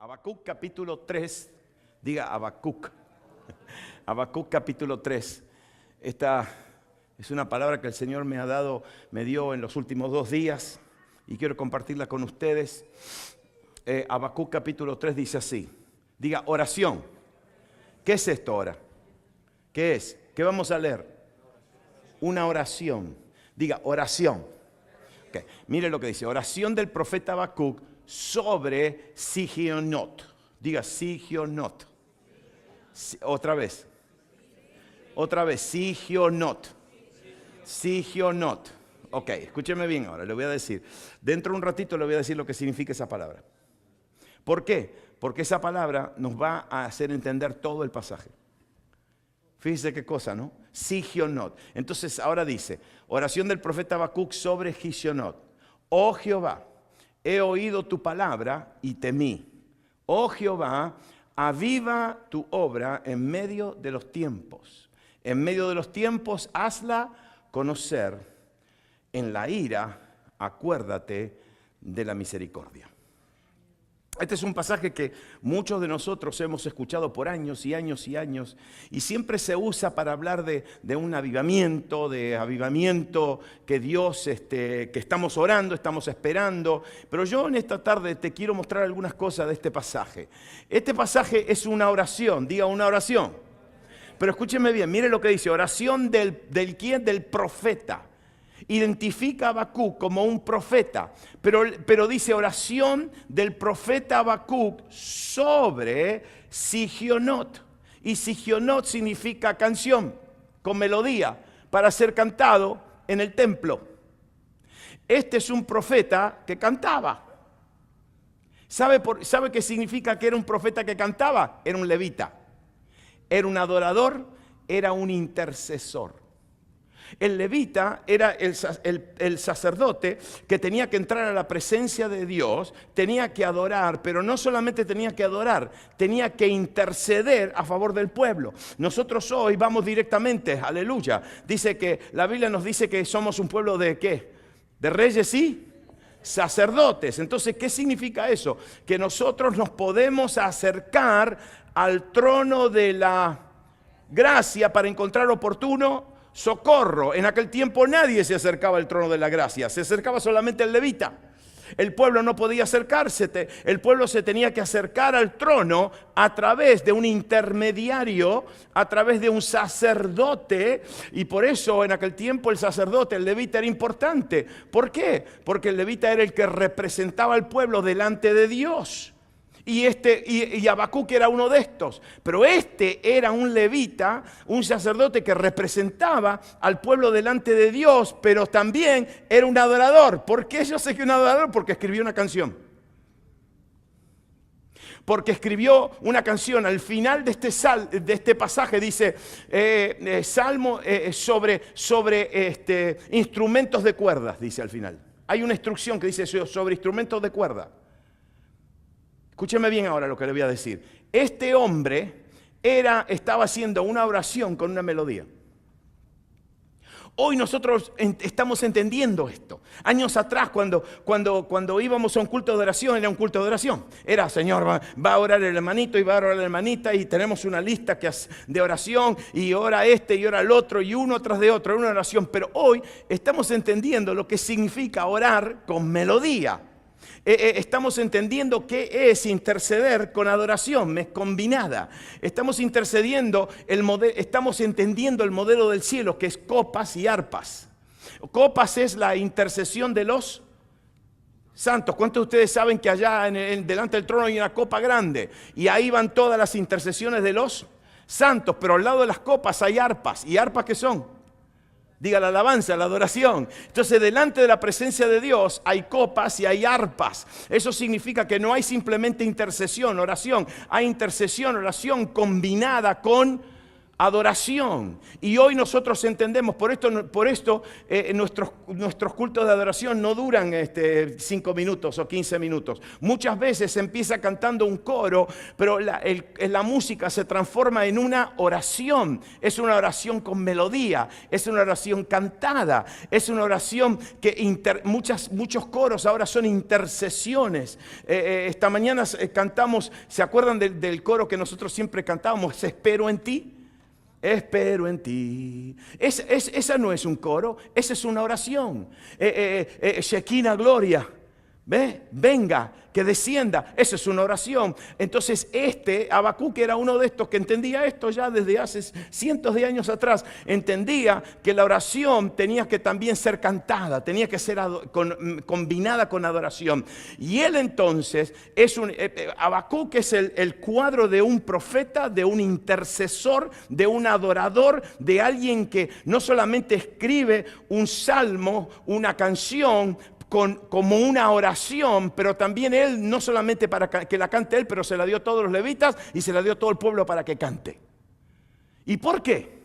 Habacuc capítulo 3, diga Habacuc. Habacuc capítulo 3. Esta es una palabra que el Señor me dio en los últimos 2 días y quiero compartirla con ustedes. Habacuc capítulo 3 dice así, diga oración. ¿Qué es esto ahora? ¿Qué es? ¿Qué vamos a leer? Una oración. Diga oración. Okay. Mire lo que dice, oración del profeta Habacuc sobre Sigionot. Diga Sigionot. Otra vez, Sigionot. Sigionot. Ok, escúcheme bien ahora, le voy a decir. Dentro de un ratito le voy a decir lo que significa esa palabra. ¿Por qué? Porque esa palabra nos va a hacer entender todo el pasaje. Fíjese qué cosa, ¿no? Sigionot. Entonces ahora dice, oración del profeta Habacuc sobre Sigionot. Oh Jehová, he oído tu palabra y temí. Oh Jehová, aviva tu obra en medio de los tiempos. En medio de los tiempos, hazla conocer. En la ira, acuérdate de la misericordia. Este es un pasaje que muchos de nosotros hemos escuchado por años y años y años y siempre se usa para hablar de un avivamiento, que Dios, que estamos orando, estamos esperando. Pero yo en esta tarde te quiero mostrar algunas cosas de este pasaje. Este pasaje es una oración, diga una oración. Pero escúcheme bien, mire lo que dice, oración ¿del quién? Del profeta. Identifica a Habacuc como un profeta, pero dice oración del profeta Habacuc sobre Sigionot. Y Sigionot significa canción, con melodía, para ser cantado en el templo. Este es un profeta que cantaba. ¿Sabe qué significa que era un profeta que cantaba? Era un levita, era un adorador, era un intercesor. El levita era el sacerdote que tenía que entrar a la presencia de Dios, tenía que adorar, pero no solamente tenía que adorar, tenía que interceder a favor del pueblo. Nosotros hoy vamos directamente, aleluya, dice que la Biblia nos dice que somos un pueblo de ¿qué? De reyes y sacerdotes. Entonces, ¿qué significa eso? Que nosotros nos podemos acercar al trono de la gracia para encontrar oportuno socorro. En aquel tiempo nadie se acercaba al trono de la gracia, se acercaba solamente el levita. El pueblo no podía acercarse, el pueblo se tenía que acercar al trono a través de un intermediario, a través de un sacerdote, y por eso en aquel tiempo el sacerdote, el levita era importante. ¿Por qué? Porque el levita era el que representaba al pueblo delante de Dios. Y Habacuc era uno de estos, pero este era un levita, un sacerdote que representaba al pueblo delante de Dios, pero también era un adorador. ¿Por qué yo sé que es un adorador? Porque escribió una canción. Porque escribió una canción al final de este pasaje, dice salmo sobre instrumentos de cuerdas, dice al final. Hay una instrucción que dice sobre instrumentos de cuerda. Escúcheme bien ahora lo que le voy a decir. Este hombre estaba haciendo una oración con una melodía. Hoy nosotros estamos entendiendo esto. Años atrás, cuando íbamos a un culto de oración, era un culto de oración. Era, Señor, va a orar el hermanito y va a orar la hermanita y tenemos una lista de oración y ora este y ora el otro y uno tras de otro, una oración. Pero hoy estamos entendiendo lo que significa orar con melodía. Estamos entendiendo qué es interceder con adoración combinada. Estamos entendiendo el modelo del cielo, que es copas y arpas. Copas es la intercesión de los santos. ¿Cuántos de ustedes saben que allá delante del trono hay una copa grande? Y ahí van todas las intercesiones de los santos, pero al lado de las copas hay arpas. ¿Y arpas qué son? Diga la alabanza, la adoración. Entonces, delante de la presencia de Dios hay copas y hay arpas. Eso significa que no hay simplemente intercesión, oración. Hay intercesión, oración combinada con Adoración. Y hoy nosotros entendemos, por esto nuestros cultos de adoración no duran 5 minutos o 15 minutos. Muchas veces se empieza cantando un coro, pero la música se transforma en una oración. Es una oración con melodía, es una oración cantada, es una oración que muchos coros ahora son intercesiones. Esta mañana cantamos, ¿se acuerdan del coro que nosotros siempre cantábamos? Espero en ti. Espero en ti. Esa no es un coro, esa es una oración. Shekinah gloria. ¿Ve? Venga, que descienda. Esa es una oración. Entonces Habacuc era uno de estos que entendía esto ya desde hace cientos de años atrás. Entendía que la oración tenía que también ser cantada, tenía que ser combinada con adoración. Y él entonces, Habacuc es el cuadro de un profeta, de un intercesor, de un adorador, de alguien que no solamente escribe un salmo, una canción, como una oración, pero también él, no solamente para que la cante él, pero se la dio a todos los levitas y se la dio a todo el pueblo para que cante. ¿Y por qué?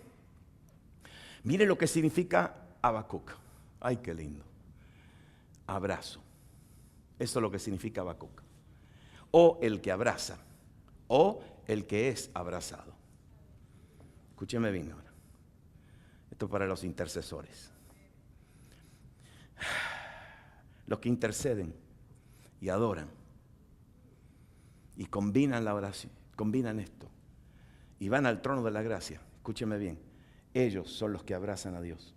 Mire lo que significa Habacuc. Ay, qué lindo. Abrazo. Eso es lo que significa Habacuc. O el que abraza, o el que es abrazado. Escúcheme bien ahora. Esto es para los intercesores. Los que interceden y adoran y combinan la oración, combinan esto y van al trono de la gracia. Escúcheme bien, ellos son los que abrazan a Dios.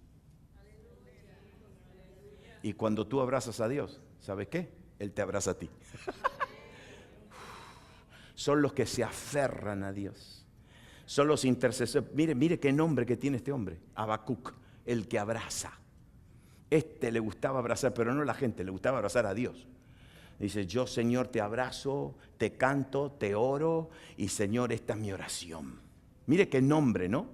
Y cuando tú abrazas a Dios, ¿sabes qué? Él te abraza a ti. Son los que se aferran a Dios. Son los intercesores. Mire qué nombre que tiene este hombre, Habacuc, el que abraza. Le gustaba abrazar, pero no a la gente, le gustaba abrazar a Dios. Dice, yo Señor te abrazo, te canto, te oro y Señor, esta es mi oración. Mire qué nombre, ¿no?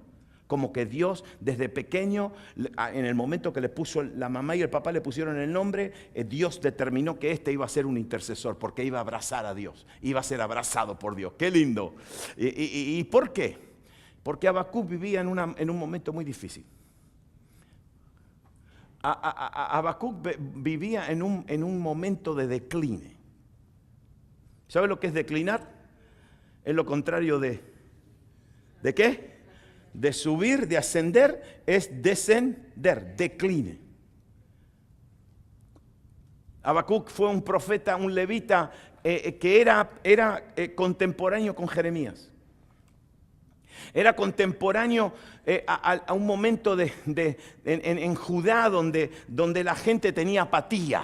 Como que Dios desde pequeño, en el momento que le puso la mamá y el papá le pusieron el nombre, Dios determinó que iba a ser un intercesor porque iba a abrazar a Dios, iba a ser abrazado por Dios. ¡Qué lindo! ¿Y por qué? Porque Habacuc vivía en un momento muy difícil. Habacuc vivía en un momento de decline. ¿Sabe lo que es declinar? Es lo contrario ¿de qué? De subir, de ascender, es descender, decline. Habacuc fue un profeta, un levita que era contemporáneo con Jeremías. Era contemporáneo a un momento en Judá donde la gente tenía apatía.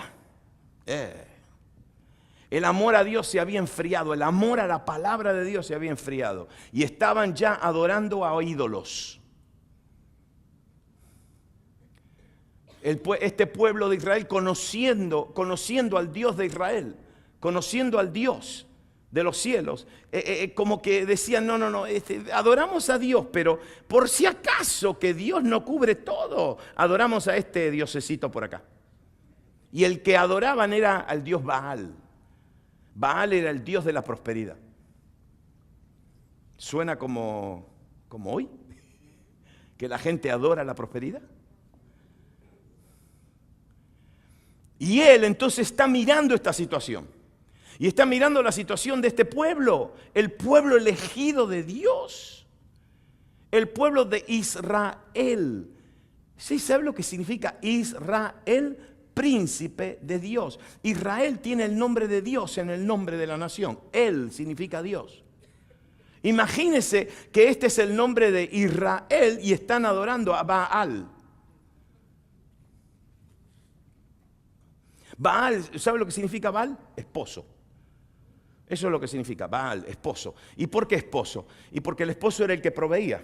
El amor a Dios se había enfriado, el amor a la palabra de Dios se había enfriado. Y estaban ya adorando a ídolos. Este pueblo de Israel conociendo al Dios de Israel, conociendo al Dios de los cielos, como que decían, no, adoramos a Dios, pero por si acaso que Dios no cubre todo, adoramos a este diosecito por acá. Y el que adoraban era al dios Baal. Baal era el dios de la prosperidad. ¿Suena como hoy? ¿Que la gente adora la prosperidad? Y él entonces está mirando esta situación. Y está mirando la situación de este pueblo, el pueblo elegido de Dios, el pueblo de Israel. ¿Sí sabe lo que significa Israel? Príncipe de Dios. Israel tiene el nombre de Dios en el nombre de la nación. Él significa Dios. Imagínense que este es el nombre de Israel y están adorando a Baal. Baal, ¿sabe lo que significa Baal? Esposo. Eso es lo que significa Baal, esposo. ¿Y por qué esposo? Y porque el esposo era el que proveía.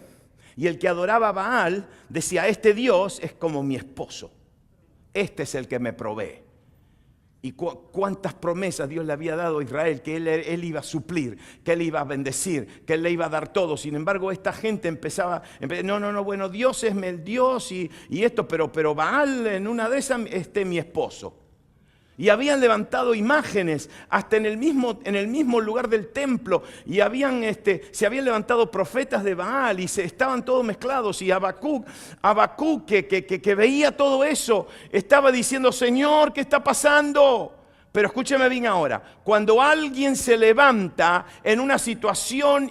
Y el que adoraba a Baal decía, este Dios es como mi esposo. Este es el que me provee. Y cuántas promesas Dios le había dado a Israel, que él iba a suplir, que él iba a bendecir, que él le iba a dar todo. Sin embargo, esta gente empezaba, bueno, Dios es el Dios y esto, pero Baal en una de esas, mi esposo. Y habían levantado imágenes hasta en el mismo lugar del templo. Y se habían levantado profetas de Baal y estaban todos mezclados. Y Habacuc que veía todo eso, estaba diciendo, Señor, ¿qué está pasando? Pero escúcheme bien ahora, cuando alguien se levanta en una situación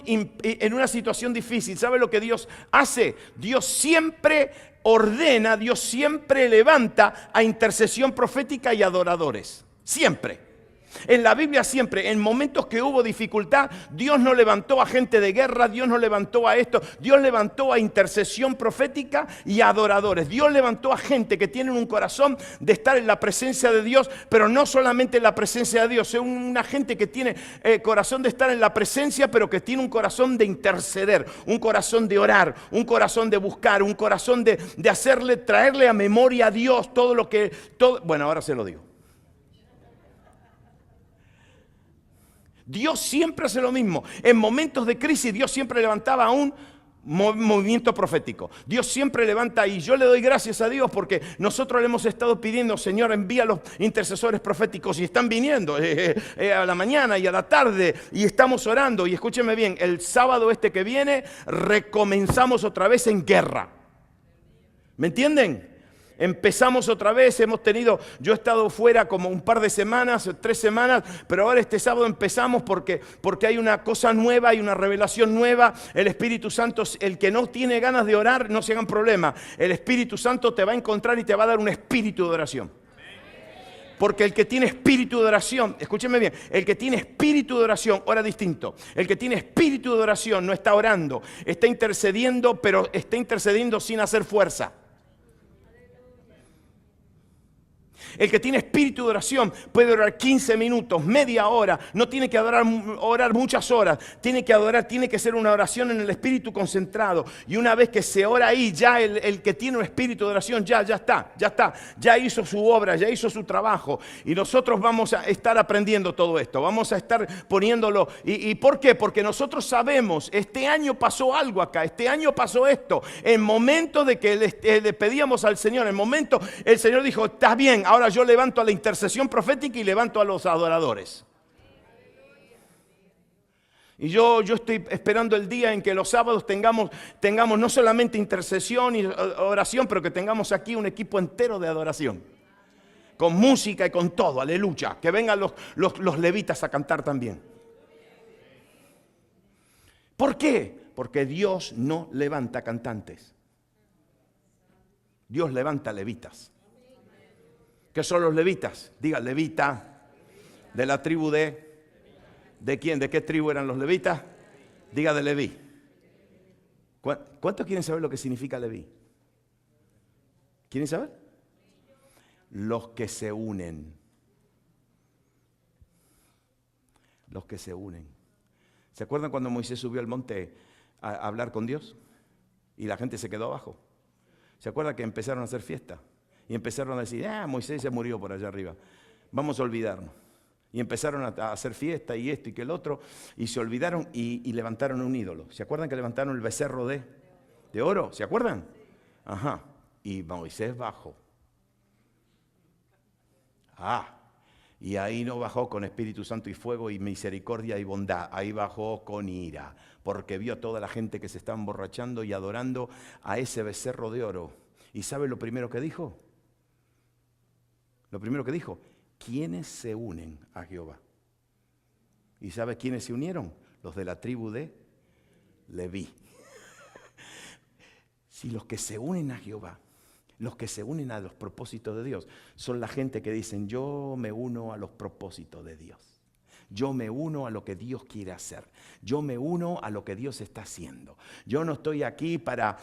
difícil, ¿sabe lo que Dios hace? Dios siempre ordena, Dios siempre levanta a intercesión profética y adoradores. Siempre. En la Biblia siempre, en momentos que hubo dificultad, Dios no levantó a gente de guerra, Dios no levantó a esto, Dios levantó a intercesión profética y adoradores. Dios levantó a gente que tiene un corazón de estar en la presencia de Dios, pero no solamente en la presencia de Dios, es una gente que tiene corazón de estar en la presencia, pero que tiene un corazón de interceder, un corazón de orar, un corazón de buscar, un corazón de traerle a memoria a Dios bueno, ahora se lo digo. Dios siempre hace lo mismo. En momentos de crisis, Dios siempre levantaba un movimiento profético. Dios siempre levanta, y yo le doy gracias a Dios porque nosotros le hemos estado pidiendo, Señor, envía a los intercesores proféticos, y están viniendo a la mañana y a la tarde, y estamos orando. Y escúcheme bien, el sábado que viene recomenzamos otra vez en guerra. ¿Me entienden? Empezamos otra vez, yo he estado fuera como un par de semanas, 3 semanas, pero ahora este sábado empezamos porque hay una cosa nueva, hay una revelación nueva. El Espíritu Santo, el que no tiene ganas de orar, no se hagan problema. El Espíritu Santo te va a encontrar y te va a dar un espíritu de oración. Porque el que tiene espíritu de oración, escúcheme bien, el que tiene espíritu de oración ora distinto. El que tiene espíritu de oración no está orando, está intercediendo, pero está intercediendo sin hacer fuerza. El que tiene espíritu de oración puede orar 15 minutos, media hora. No tiene que orar muchas horas. Tiene que ser una oración en el espíritu concentrado. Y una vez que se ora ahí, ya el que tiene un espíritu de oración ya está. Ya hizo su obra, ya hizo su trabajo. Y nosotros vamos a estar aprendiendo todo esto. Vamos a estar poniéndolo. ¿Y por qué? Porque nosotros sabemos, este año pasó algo acá. Este año pasó esto. En momento de que le pedíamos al Señor, en momento el Señor dijo, está bien, ahora yo levanto a la intercesión profética y levanto a los adoradores. Y yo estoy esperando el día en que los sábados tengamos no solamente intercesión y oración, pero que tengamos aquí un equipo entero de adoración. Con música y con todo, aleluya. Que vengan los levitas a cantar también. ¿Por qué? Porque Dios no levanta cantantes. Dios levanta levitas. ¿Qué son los levitas? Diga, levita, de la tribu ¿de quién? ¿De qué tribu eran los levitas? Diga, de Leví. ¿Cuántos quieren saber lo que significa Leví? ¿Quieren saber? Los que se unen. Los que se unen. ¿Se acuerdan cuando Moisés subió al monte a hablar con Dios? Y la gente se quedó abajo. ¿Se acuerdan que empezaron a hacer fiesta? Y empezaron a decir, Moisés se murió por allá arriba, vamos a olvidarnos. Y empezaron a hacer fiesta y esto y que el otro, y se olvidaron y levantaron un ídolo. ¿Se acuerdan que levantaron el becerro de oro? ¿Se acuerdan? Ajá. Y Moisés bajó. Y ahí no bajó con Espíritu Santo y fuego y misericordia y bondad. Ahí bajó con ira, porque vio a toda la gente que se estaba emborrachando y adorando a ese becerro de oro. ¿Y sabe lo primero que dijo? Lo primero que dijo, ¿quiénes se unen a Jehová? ¿Y sabe quiénes se unieron? Los de la tribu de Leví. Si los que se unen a Jehová, los que se unen a los propósitos de Dios, son la gente que dicen, yo me uno a los propósitos de Dios. Yo me uno a lo que Dios quiere hacer. Yo me uno a lo que Dios está haciendo. Yo no estoy aquí para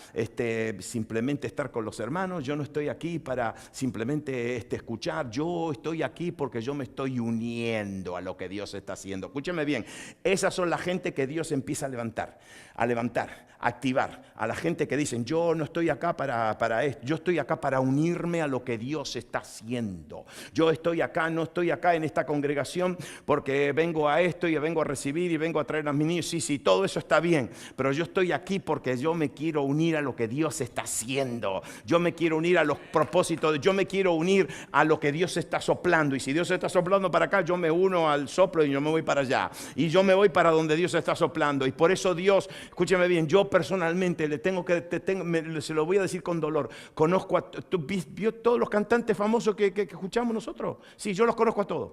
simplemente estar con los hermanos. Yo no estoy aquí para simplemente escuchar. Yo estoy aquí porque yo me estoy uniendo a lo que Dios está haciendo. Escúcheme bien. Esas son la gente que Dios empieza a levantar, a activar. A la gente que dicen, yo no estoy acá para esto. Yo estoy acá para unirme a lo que Dios está haciendo. Yo estoy acá, no estoy acá en esta congregación porque vengo a esto y vengo a recibir y vengo a traer a mis niños. Sí, todo eso está bien, pero yo estoy aquí porque yo me quiero unir a lo que Dios está haciendo. Yo me quiero unir a los propósitos, yo me quiero unir a lo que Dios está soplando. Y si Dios está soplando para acá, yo me uno al soplo y yo me voy para allá. Y yo me voy para donde Dios está soplando. Y por eso Dios, escúcheme bien, yo personalmente se lo voy a decir con dolor. Conozco a ¿vio todos los cantantes famosos que escuchamos nosotros? Sí, yo los conozco a todos.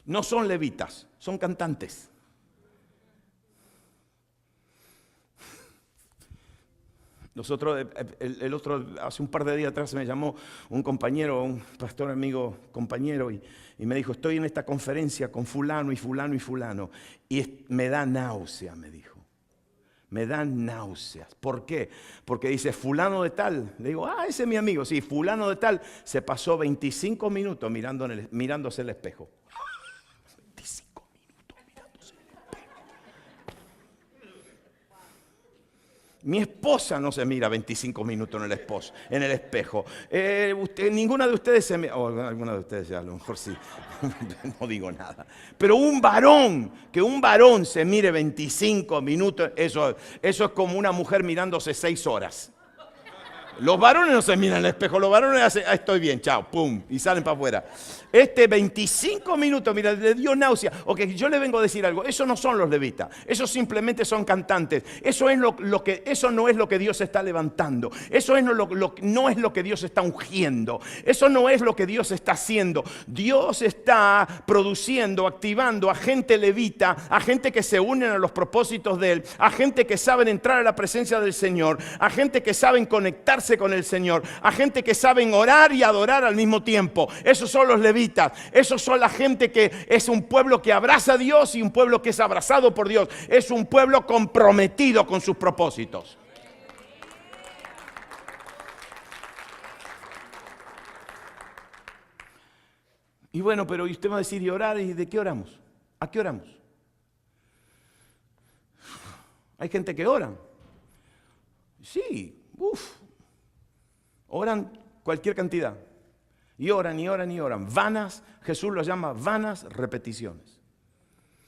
No son levitas, son cantantes. Nosotros, el otro, hace un par de días atrás me llamó un compañero, un pastor amigo compañero, y me dijo, estoy en esta conferencia con fulano y fulano y fulano, y me da náusea, me dijo. Me dan náuseas. ¿Por qué? Porque dice, fulano de tal. Le digo, ese es mi amigo. Sí, fulano de tal se pasó 25 minutos mirándose el espejo. 25 minutos mirándose el espejo. Mi esposa no se mira 25 minutos en el espejo. Ninguna de ustedes se mira, o alguna de ustedes a lo mejor sí, no digo nada. Pero que un varón se mire 25 minutos, eso es como una mujer mirándose 6 horas. Los varones no se miran en el espejo, los varones hacen, estoy bien, chao, pum, y salen para afuera. 25 minutos, mira, le dio náusea. Ok, yo le vengo a decir algo, eso no son los levitas, esos simplemente son cantantes. Eso no es lo que Dios está levantando, eso no es lo que Dios está ungiendo, eso no es lo que Dios está haciendo. Dios está produciendo, activando a gente levita, a gente que se unen a los propósitos de Él, a gente que saben entrar a la presencia del Señor, a gente que saben conectarse con el Señor, a gente que saben orar y adorar al mismo tiempo. Esos son los levitas. Esos son la gente que es un pueblo que abraza a Dios y un pueblo que es abrazado por Dios. Es un pueblo comprometido con sus propósitos. Y bueno, pero usted va a decir, ¿y orar? ¿Y de qué oramos? ¿A qué oramos? Hay gente que ora. Sí, oran cualquier cantidad. Y oran, y oran, y oran. Vanas, Jesús los llama vanas repeticiones.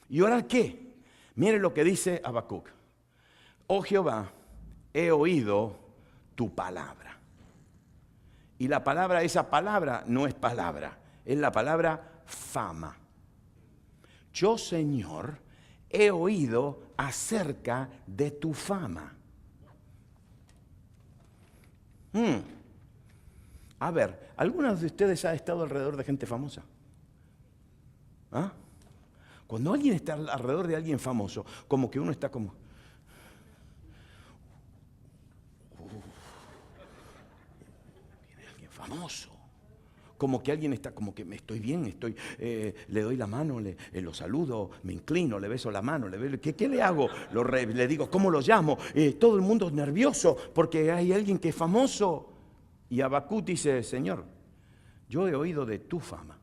¿Y orar qué? Mire lo que dice Habacuc. Oh Jehová, he oído tu palabra. Y esa palabra no es palabra, es la palabra fama. Yo, Señor, he oído acerca de tu fama. A ver, ¿algunos de ustedes ha estado alrededor de gente famosa? ¿Ah? Cuando alguien está alrededor de alguien famoso, como que uno está como... viene alguien famoso. Como que alguien está, como que me estoy bien, le doy la mano, lo saludo, me inclino, le beso la mano, ¿qué le hago? Le digo, ¿cómo lo llamo? Todo el mundo es nervioso porque hay alguien que es famoso. Y Habacuc dice, Señor, yo he oído de tu fama.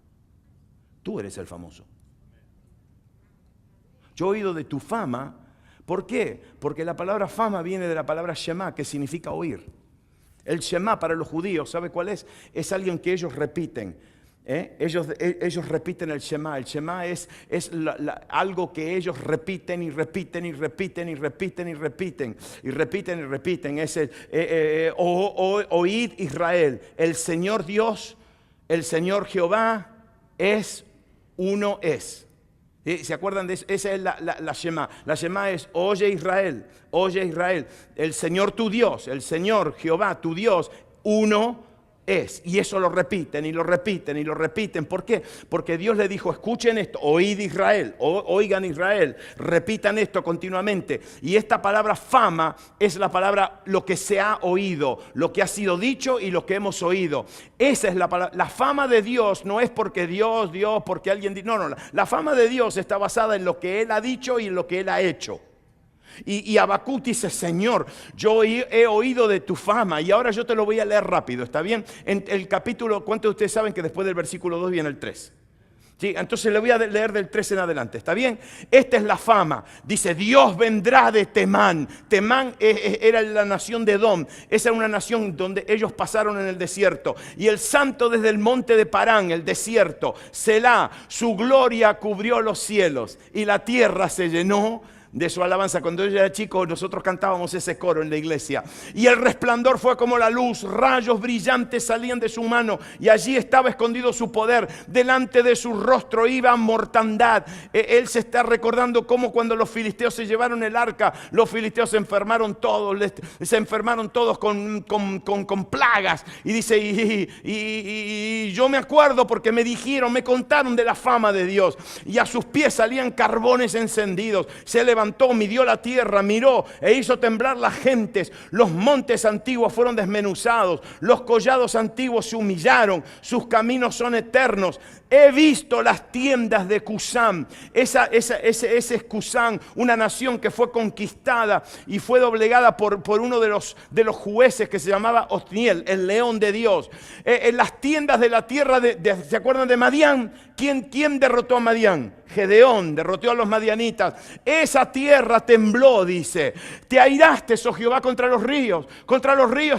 Tú eres el famoso. Yo he oído de tu fama. ¿Por qué? Porque la palabra fama viene de la palabra Shema, que significa oír. El Shema para los judíos, ¿sabe cuál es? Es alguien que ellos repiten. Ellos repiten el Shema. El Shema es algo que ellos repiten y repiten y repiten y repiten y repiten y repiten y repiten. Es oíd Israel, el Señor Dios, el Señor Jehová es uno es. ¿Se acuerdan de eso? Esa es la Shema. La Shema es oye Israel, el Señor tu Dios, el Señor Jehová tu Dios, uno es. Y eso lo repiten y lo repiten y lo repiten. ¿Por qué? Porque Dios le dijo, escuchen esto, oíd Israel, oigan Israel, repitan esto continuamente. Y esta palabra fama es la palabra lo que se ha oído, lo que ha sido dicho y lo que hemos oído. Esa es la palabra. La fama de Dios no es porque Dios, porque alguien... No, la fama de Dios está basada en lo que Él ha dicho y en lo que Él ha hecho. Y Habacuc dice, Señor, yo he oído de tu fama. Y ahora yo te lo voy a leer rápido, ¿está bien? En el capítulo, ¿cuántos de ustedes saben que después del versículo 2 viene el 3? Sí, entonces le voy a leer del 13 en adelante, ¿está bien? Esta es la fama. Dice, Dios vendrá de Temán. Temán era la nación de Edom. Esa era una nación donde ellos pasaron en el desierto. Y el santo desde el monte de Parán, el desierto, Selá, su gloria cubrió los cielos y la tierra se llenó de su alabanza. Cuando yo era chico, nosotros cantábamos ese coro en la iglesia. Y el resplandor fue como la luz, rayos brillantes salían de su mano, y allí estaba escondido su poder. Delante de su rostro iba mortandad. Él se está recordando cómo cuando los filisteos se llevaron el arca, los filisteos se enfermaron todos, con plagas. Y dice, y yo me acuerdo porque me dijeron, me contaron de la fama de Dios. Y a sus pies salían carbones encendidos. Se levantó, midió la tierra, miró e hizo temblar las gentes. Los montes antiguos fueron desmenuzados, los collados antiguos se humillaron, sus caminos son eternos. He visto las tiendas de Cusán. Ese es Cusán, una nación que fue conquistada y fue doblegada por uno de los jueces que se llamaba Otniel, el león de Dios. En las tiendas de la tierra, ¿se acuerdan de Madián? ¿Quién derrotó a Madián? Gedeón derrotó a los madianitas. Esa tierra tembló, dice. Te airaste, oh Jehová, contra los ríos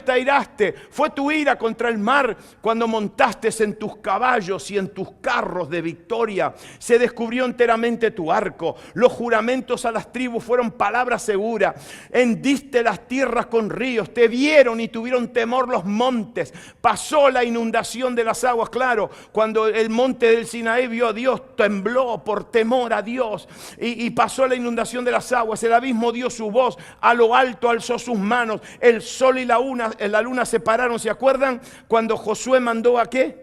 te airaste. Fue tu ira contra el mar cuando montaste en tus caballos y en tus carros de victoria. Se descubrió enteramente tu arco. Los juramentos a las tribus fueron palabra segura. Hendiste las tierras con ríos. Te vieron y tuvieron temor los montes. Pasó la inundación de las aguas. Claro, cuando el monte del Sinaí vio a Dios, tembló por temor a Dios. Y pasó la inundación de las aguas. El abismo dio su voz. A lo alto alzó sus manos. El sol y la luna se pararon. ¿Se acuerdan? Cuando Josué mandó ¿a qué?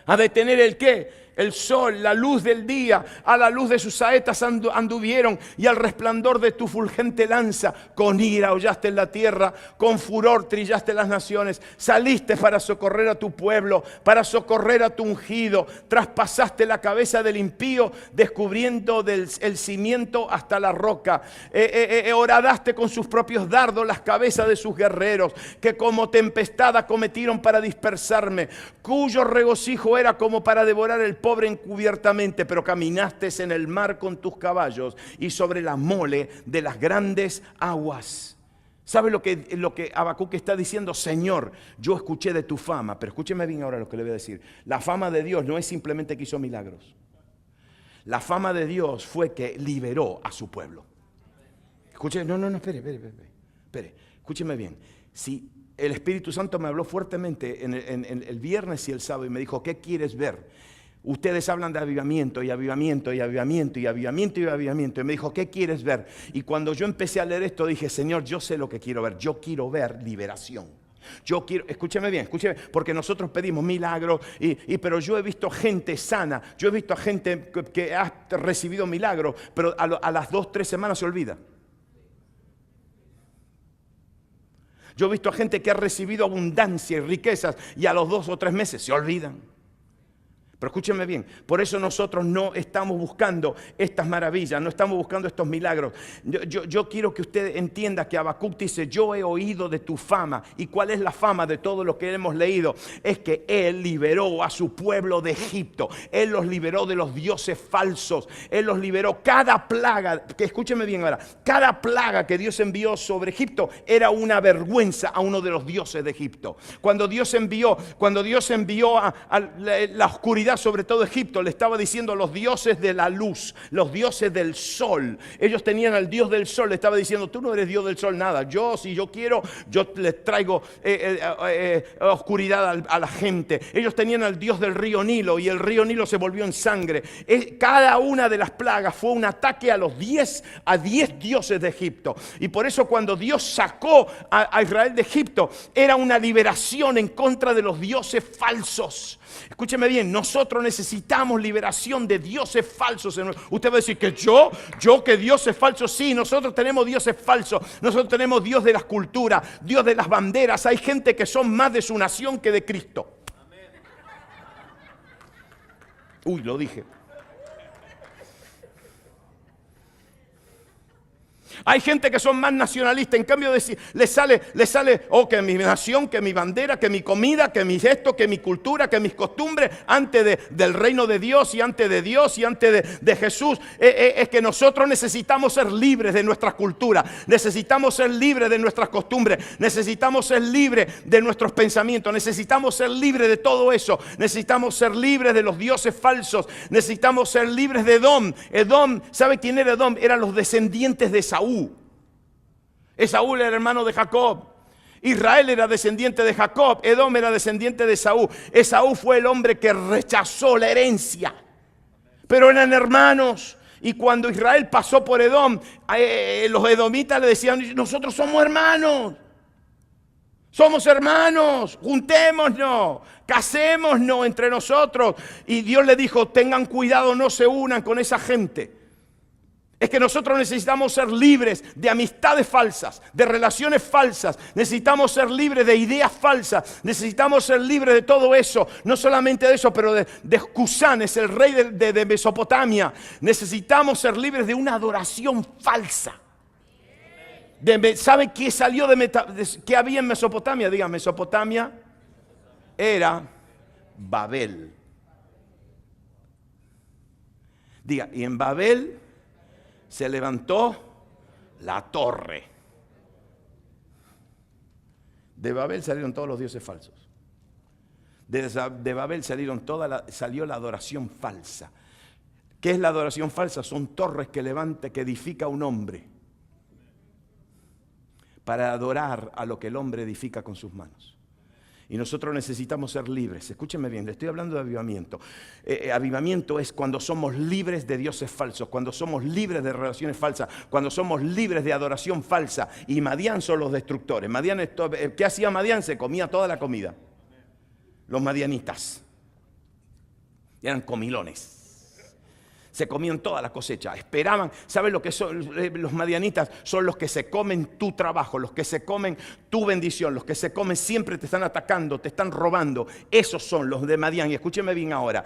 A detener el qué. El sol, la luz del día, a la luz de sus saetas anduvieron, y al resplandor de tu fulgente lanza, con ira hollaste en la tierra, con furor trillaste las naciones. Saliste para socorrer a tu pueblo, para socorrer a tu ungido. Traspasaste la cabeza del impío, descubriendo el cimiento hasta la roca. Horadaste con sus propios dardos las cabezas de sus guerreros, que como tempestad acometieron para dispersarme, cuyo regocijo era como para devorar el pobre encubiertamente, pero caminaste en el mar con tus caballos y sobre la mole de las grandes aguas. ¿Sabe lo que Habacuc está diciendo? Señor, yo escuché de tu fama, pero escúcheme bien ahora lo que le voy a decir. La fama de Dios no es simplemente que hizo milagros. La fama de Dios fue que liberó a su pueblo. Escuche, espere, escúcheme bien. Si el Espíritu Santo me habló fuertemente en el viernes y el sábado y me dijo, ¿qué quieres ver? Ustedes hablan de avivamiento y avivamiento y avivamiento y avivamiento y avivamiento. Y me dijo, ¿qué quieres ver? Y cuando yo empecé a leer esto dije, Señor, yo sé lo que quiero ver. Yo quiero ver liberación. Yo quiero, escúcheme bien, porque nosotros pedimos milagros, pero yo he visto gente sana. Yo he visto a gente que ha recibido milagros, pero a las 2-3 semanas se olvida. Yo he visto a gente que ha recibido abundancia y riquezas y a los 2 o 3 meses se olvidan. Pero escúchenme bien, por eso nosotros no estamos buscando estas maravillas, no estamos buscando estos milagros. Yo quiero que usted entienda que Habacuc dice, yo he oído de tu fama. ¿Y cuál es la fama de todo lo que hemos leído? Es que Él liberó a su pueblo de Egipto. Él los liberó de los dioses falsos. Él los liberó. Cada plaga, que escúcheme bien ahora, cada plaga que Dios envió sobre Egipto era una vergüenza a uno de los dioses de Egipto. Cuando Dios envió a la oscuridad sobre todo Egipto, le estaba diciendo a los dioses de la luz, los dioses del sol. Ellos tenían al Dios del sol, le estaba diciendo, tú no eres Dios del sol, nada. Yo, si yo quiero, yo les traigo oscuridad a la gente. Ellos tenían al Dios del río Nilo y el río Nilo se volvió en sangre. Cada una de las plagas fue un ataque a los 10 dioses de Egipto. Y por eso cuando Dios sacó a Israel de Egipto, era una liberación en contra de los dioses falsos. Escúcheme bien, nosotros necesitamos liberación de dioses falsos. Usted va a decir que yo que Dios es falso. Sí, nosotros tenemos dioses falsos. Nosotros tenemos Dios de las culturas, Dios de las banderas. Hay gente que son más de su nación que de Cristo. Uy, lo dije. Hay gente que son más nacionalistas, en cambio le sale, oh, que mi nación, que mi bandera, que mi comida, que mi esto, que mi cultura, que mis costumbres, antes del reino de Dios y antes de Dios y antes de Jesús. Es que nosotros necesitamos ser libres de nuestra cultura, necesitamos ser libres de nuestras costumbres, necesitamos ser libres de nuestros pensamientos, necesitamos ser libres de todo eso, necesitamos ser libres de los dioses falsos, necesitamos ser libres de Edom. Edom, ¿sabe quién era Edom? Eran los descendientes de Esaú. Esaú era hermano de Jacob. Israel era descendiente de Jacob. Edom era descendiente de Esaú. Esaú fue el hombre que rechazó la herencia. Pero eran hermanos. Y cuando Israel pasó por Edom, los edomitas le decían: nosotros somos hermanos. Somos hermanos, juntémonos, casémonos entre nosotros. Y Dios le dijo: tengan cuidado, no se unan con esa gente. Es que nosotros necesitamos ser libres de amistades falsas, de relaciones falsas. Necesitamos ser libres de ideas falsas. Necesitamos ser libres de todo eso. No solamente de eso, pero de Cusán, es el rey de Mesopotamia. Necesitamos ser libres de una adoración falsa. ¿Sabe qué salió qué había en Mesopotamia? Diga, Mesopotamia era Babel. Diga, y en Babel se levantó la torre. De Babel salieron todos los dioses falsos. De Babel salió la adoración falsa. ¿Qué es la adoración falsa? Son torres que edifica un hombre para adorar a lo que el hombre edifica con sus manos. Y nosotros necesitamos ser libres. Escúcheme bien, le estoy hablando de avivamiento. Avivamiento es cuando somos libres de dioses falsos, cuando somos libres de relaciones falsas, cuando somos libres de adoración falsa. Y Madián son los destructores. ¿Qué hacía Madián? Se comía toda la comida. Los madianitas eran comilones. Se comían toda la cosecha, esperaban. ¿Saben lo que son los madianitas? Son los que se comen tu trabajo, los que se comen tu bendición, los que se comen siempre te están atacando, te están robando. Esos son los de Madián. Y escúcheme bien ahora,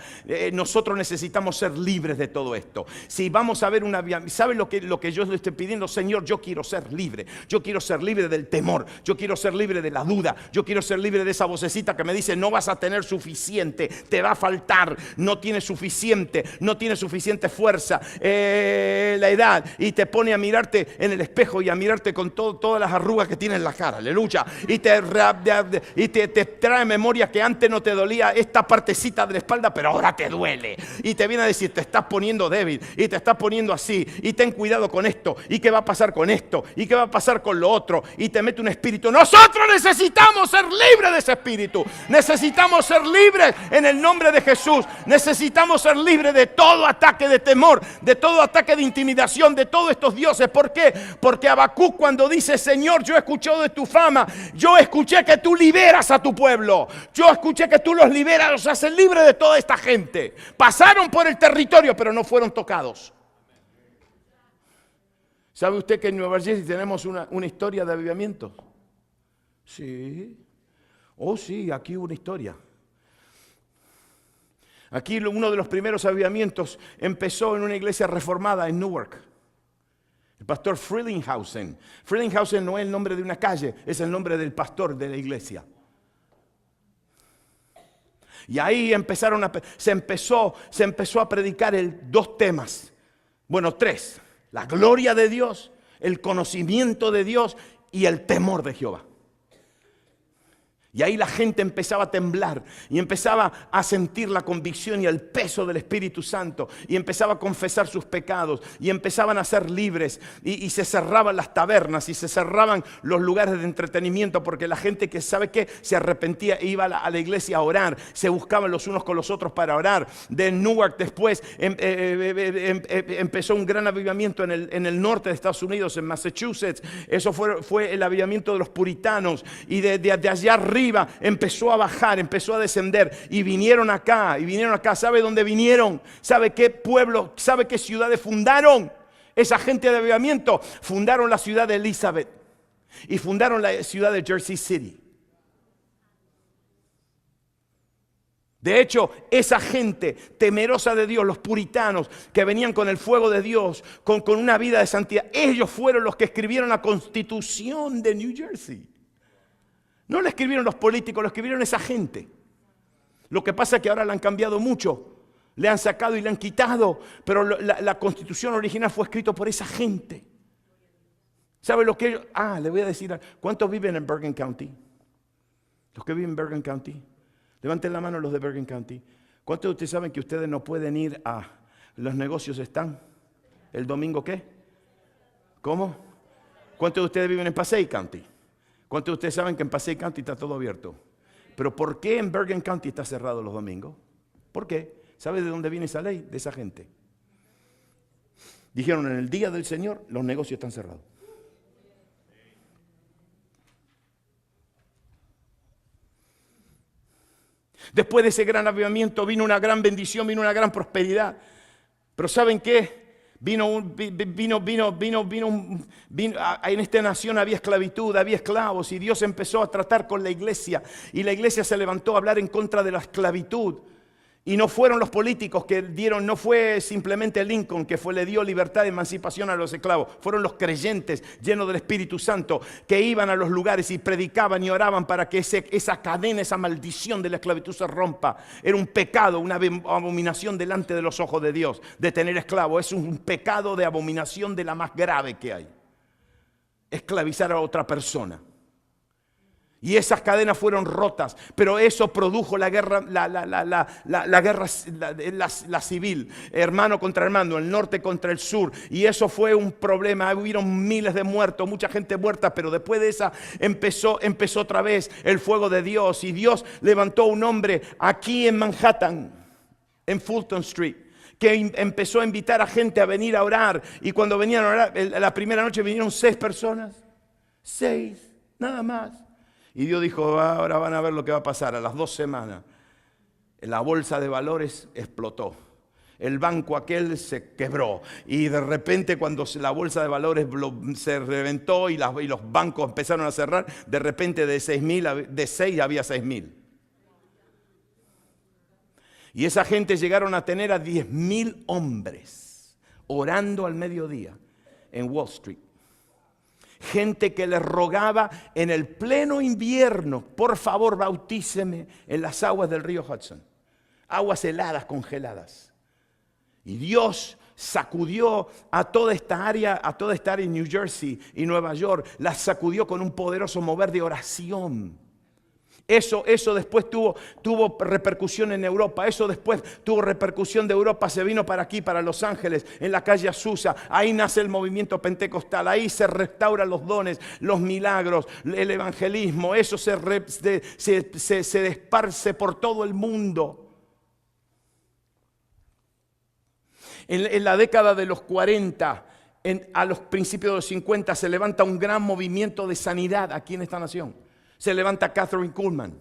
nosotros necesitamos ser libres de todo esto. Si vamos a ver ¿saben lo que yo le estoy pidiendo? Señor, yo quiero ser libre. Yo quiero ser libre del temor. Yo quiero ser libre de la duda. Yo quiero ser libre de esa vocecita que me dice: no vas a tener suficiente, te va a faltar, no tienes suficiente fuerza, la edad, y te pone a mirarte en el espejo y a mirarte con todas las arrugas que tienes en la cara, aleluya, y te trae memoria que antes no te dolía esta partecita de la espalda, pero ahora te duele, y te viene a decir: te estás poniendo débil, y te estás poniendo así, y ten cuidado con esto, y qué va a pasar con esto, y qué va a pasar con lo otro, y te mete un espíritu. Nosotros necesitamos ser libres de ese espíritu, necesitamos ser libres en el nombre de Jesús, necesitamos ser libres de todo ataque de temor, de todo ataque de intimidación, de todos estos dioses. ¿Por qué? Porque Habacuc, cuando dice: Señor, yo he escuchado de tu fama, yo escuché que tú liberas a tu pueblo, yo escuché que tú los liberas, los haces libres de toda esta gente. Pasaron por el territorio, pero no fueron tocados. ¿Sabe usted que en Nueva Jersey tenemos una historia de avivamiento? Sí. Oh, sí, aquí hubo una historia. Aquí uno de los primeros avivamientos empezó en una iglesia reformada en Newark. El pastor Frelinghuysen. Frelinghuysen no es el nombre de una calle, es el nombre del pastor de la iglesia. Y ahí se empezó a predicar dos temas. Bueno, tres. La gloria de Dios, el conocimiento de Dios y el temor de Jehová. Y ahí la gente empezaba a temblar y empezaba a sentir la convicción y el peso del Espíritu Santo, y empezaba a confesar sus pecados y empezaban a ser libres, y se cerraban las tabernas y se cerraban los lugares de entretenimiento, porque la gente que sabe que se arrepentía e iba a la iglesia a orar, se buscaban los unos con los otros para orar. De Newark después empezó un gran avivamiento en el norte de Estados Unidos, en Massachusetts. Eso fue el avivamiento de los puritanos, y de allá arriba empezó a bajar, empezó a descender, y vinieron acá. ¿Sabe dónde vinieron? ¿Sabe qué pueblo? ¿Sabe qué ciudades fundaron? Esa gente de avivamiento fundaron la ciudad de Elizabeth y fundaron la ciudad de Jersey City. De hecho, esa gente temerosa de Dios, los puritanos que venían con el fuego de Dios, con una vida de santidad, ellos fueron los que escribieron la Constitución de New Jersey. No la escribieron los políticos, la escribieron esa gente. Lo que pasa es que ahora la han cambiado mucho. Le han sacado y le han quitado, pero la Constitución original fue escrita por esa gente. ¿Sabe lo que ellos? Le voy a decir, ¿cuántos viven en Bergen County? Los que viven en Bergen County. Levanten la mano los de Bergen County. ¿Cuántos de ustedes saben que ustedes no pueden ir a los negocios están? ¿El domingo qué? ¿Cómo? ¿Cuántos de ustedes viven en Passaic County? ¿Cuántos de ustedes saben que en Passaic County está todo abierto? Pero ¿por qué en Bergen County está cerrado los domingos? ¿Por qué? ¿Sabe de dónde viene esa ley? De esa gente. Dijeron, en el día del Señor los negocios están cerrados. Después de ese gran avivamiento vino una gran bendición, vino una gran prosperidad. Pero ¿saben qué? En esta nación había esclavitud, había esclavos, y Dios empezó a tratar con la iglesia, y la iglesia se levantó a hablar en contra de la esclavitud. Y no fueron los políticos que dieron, no fue simplemente Lincoln que le dio libertad y emancipación a los esclavos. Fueron los creyentes llenos del Espíritu Santo que iban a los lugares y predicaban y oraban para que esa cadena, esa maldición de la esclavitud se rompa. Era un pecado, una abominación delante de los ojos de Dios de tener esclavos. Es un pecado de abominación de la más grave que hay. Esclavizar a otra persona. Y esas cadenas fueron rotas, pero eso produjo la guerra, la civil, hermano contra hermano, el norte contra el sur, y eso fue un problema. Hubieron miles de muertos, mucha gente muerta, pero después de esa empezó otra vez el fuego de Dios, y Dios levantó un hombre aquí en Manhattan, en Fulton Street, que empezó a invitar a gente a venir a orar, y cuando venían a orar, la primera noche vinieron 6 personas, 6, nada más. Y Dios dijo, ahora van a ver lo que va a pasar. A las 2 semanas, la bolsa de valores explotó. El banco aquel se quebró. Y de repente cuando la bolsa de valores se reventó y los bancos empezaron a cerrar, de repente de 6 había 6,000. Y esa gente llegaron a tener a 10,000 hombres orando al mediodía en Wall Street. Gente que le rogaba en el pleno invierno, por favor bautíceme en las aguas del río Hudson. Aguas heladas, congeladas. Y Dios sacudió a toda esta área en New Jersey y Nueva York, la sacudió con un poderoso mover de oración. Eso después tuvo repercusión en Europa. Eso después tuvo repercusión de Europa. Se vino para aquí, para Los Ángeles, en la calle Azusa. Ahí nace el movimiento pentecostal. Ahí se restauran los dones, los milagros, el evangelismo. Eso se esparce por todo el mundo. En la década de los 40, a los principios de los 50, se levanta un gran movimiento de sanidad aquí en esta nación. Se levanta Catherine Kuhlman,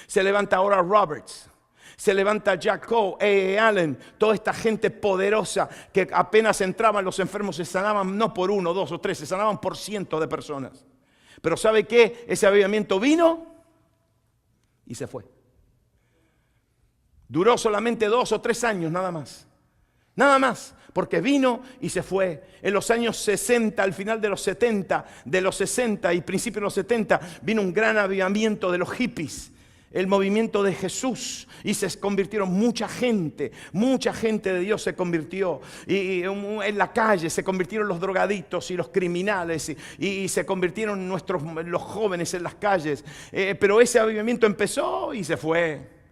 se levanta Oral Roberts, se levanta Jack Coe, Allen, toda esta gente poderosa que apenas entraban los enfermos se sanaban no por 1, 2 o 3, se sanaban por cientos de personas. Pero ¿sabe qué? Ese avivamiento vino y se fue. Duró solamente 2 o 3 años nada más. Nada más, porque vino y se fue. En los años 60, al final de los 70, de los 60 y principios de los 70, vino un gran avivamiento de los hippies, el movimiento de Jesús, y se convirtieron mucha gente de Dios se convirtió, y en la calle se convirtieron los drogaditos y los criminales, y se convirtieron los jóvenes en las calles, pero ese avivamiento empezó y se fue.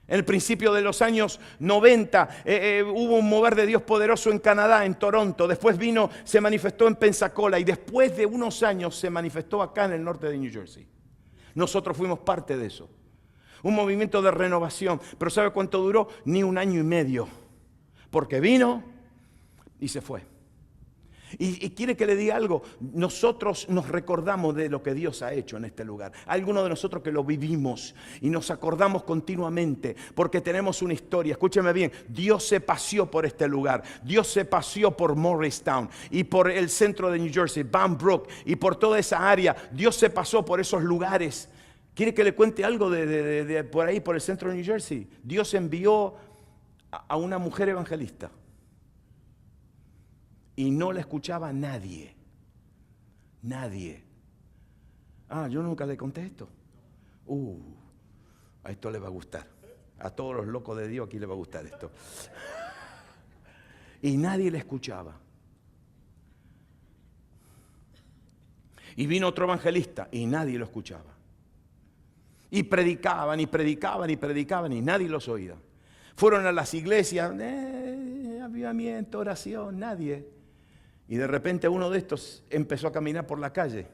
En el principio de los años 90 hubo un mover de Dios poderoso en Canadá, en Toronto. Después se manifestó en Pensacola y después de unos años se manifestó acá en el norte de New Jersey. Nosotros fuimos parte de eso. Un movimiento de renovación. Pero ¿sabe cuánto duró? Ni 1 año y medio. Porque vino y se fue. Y quiere que le diga algo, nosotros nos recordamos de lo que Dios ha hecho en este lugar. Hay algunos de nosotros que lo vivimos y nos acordamos continuamente porque tenemos una historia. Escúcheme bien, Dios se paseó por este lugar. Dios se paseó por Morristown y por el centro de New Jersey, Van Brook y por toda esa área. Dios se pasó por esos lugares. ¿Quiere que le cuente algo de por ahí, por el centro de New Jersey? Dios envió a una mujer evangelista y no la escuchaba nadie. Nadie. Ah, yo nunca le conté esto. A esto le va a gustar. A todos los locos de Dios aquí le va a gustar esto. Y nadie le escuchaba. Y vino otro evangelista y nadie lo escuchaba. Y predicaban y predicaban y predicaban y nadie los oía. Fueron a las iglesias, avivamiento, oración, nadie. Y de repente uno de estos empezó a caminar por la calle.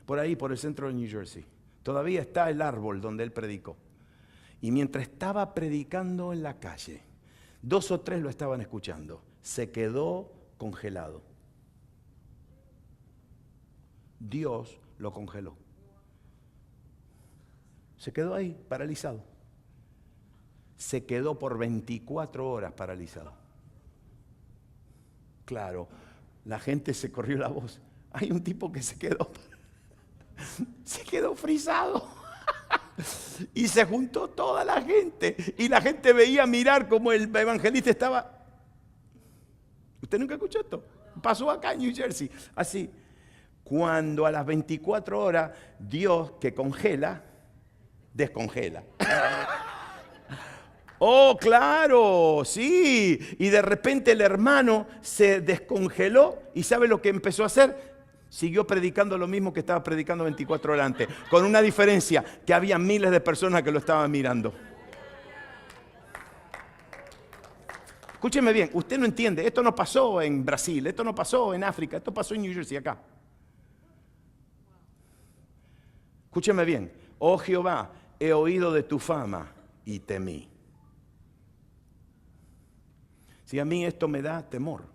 Por ahí, por el centro de New Jersey. Todavía está el árbol donde él predicó. Y mientras estaba predicando en la calle, 2 o 3 lo estaban escuchando. Se quedó congelado. Dios lo congeló. Se quedó ahí, paralizado. Se quedó por 24 horas paralizado. Claro, la gente se corrió la voz. Hay un tipo que se quedó frisado. Y se juntó toda la gente. Y la gente veía mirar como el evangelista estaba. ¿Usted nunca escuchó esto? Pasó acá en New Jersey. Así. Cuando a las 24 horas Dios que congela, descongela. Oh, claro, sí. Y de repente el hermano se descongeló y ¿sabe lo que empezó a hacer? Siguió predicando lo mismo que estaba predicando 24 horas antes, con una diferencia, que había miles de personas que lo estaban mirando. Escúcheme bien, usted no entiende, esto no pasó en Brasil, esto no pasó en África, esto pasó en New Jersey, acá. Escúcheme bien, oh Jehová, he oído de tu fama y temí. Si a mí esto me da temor,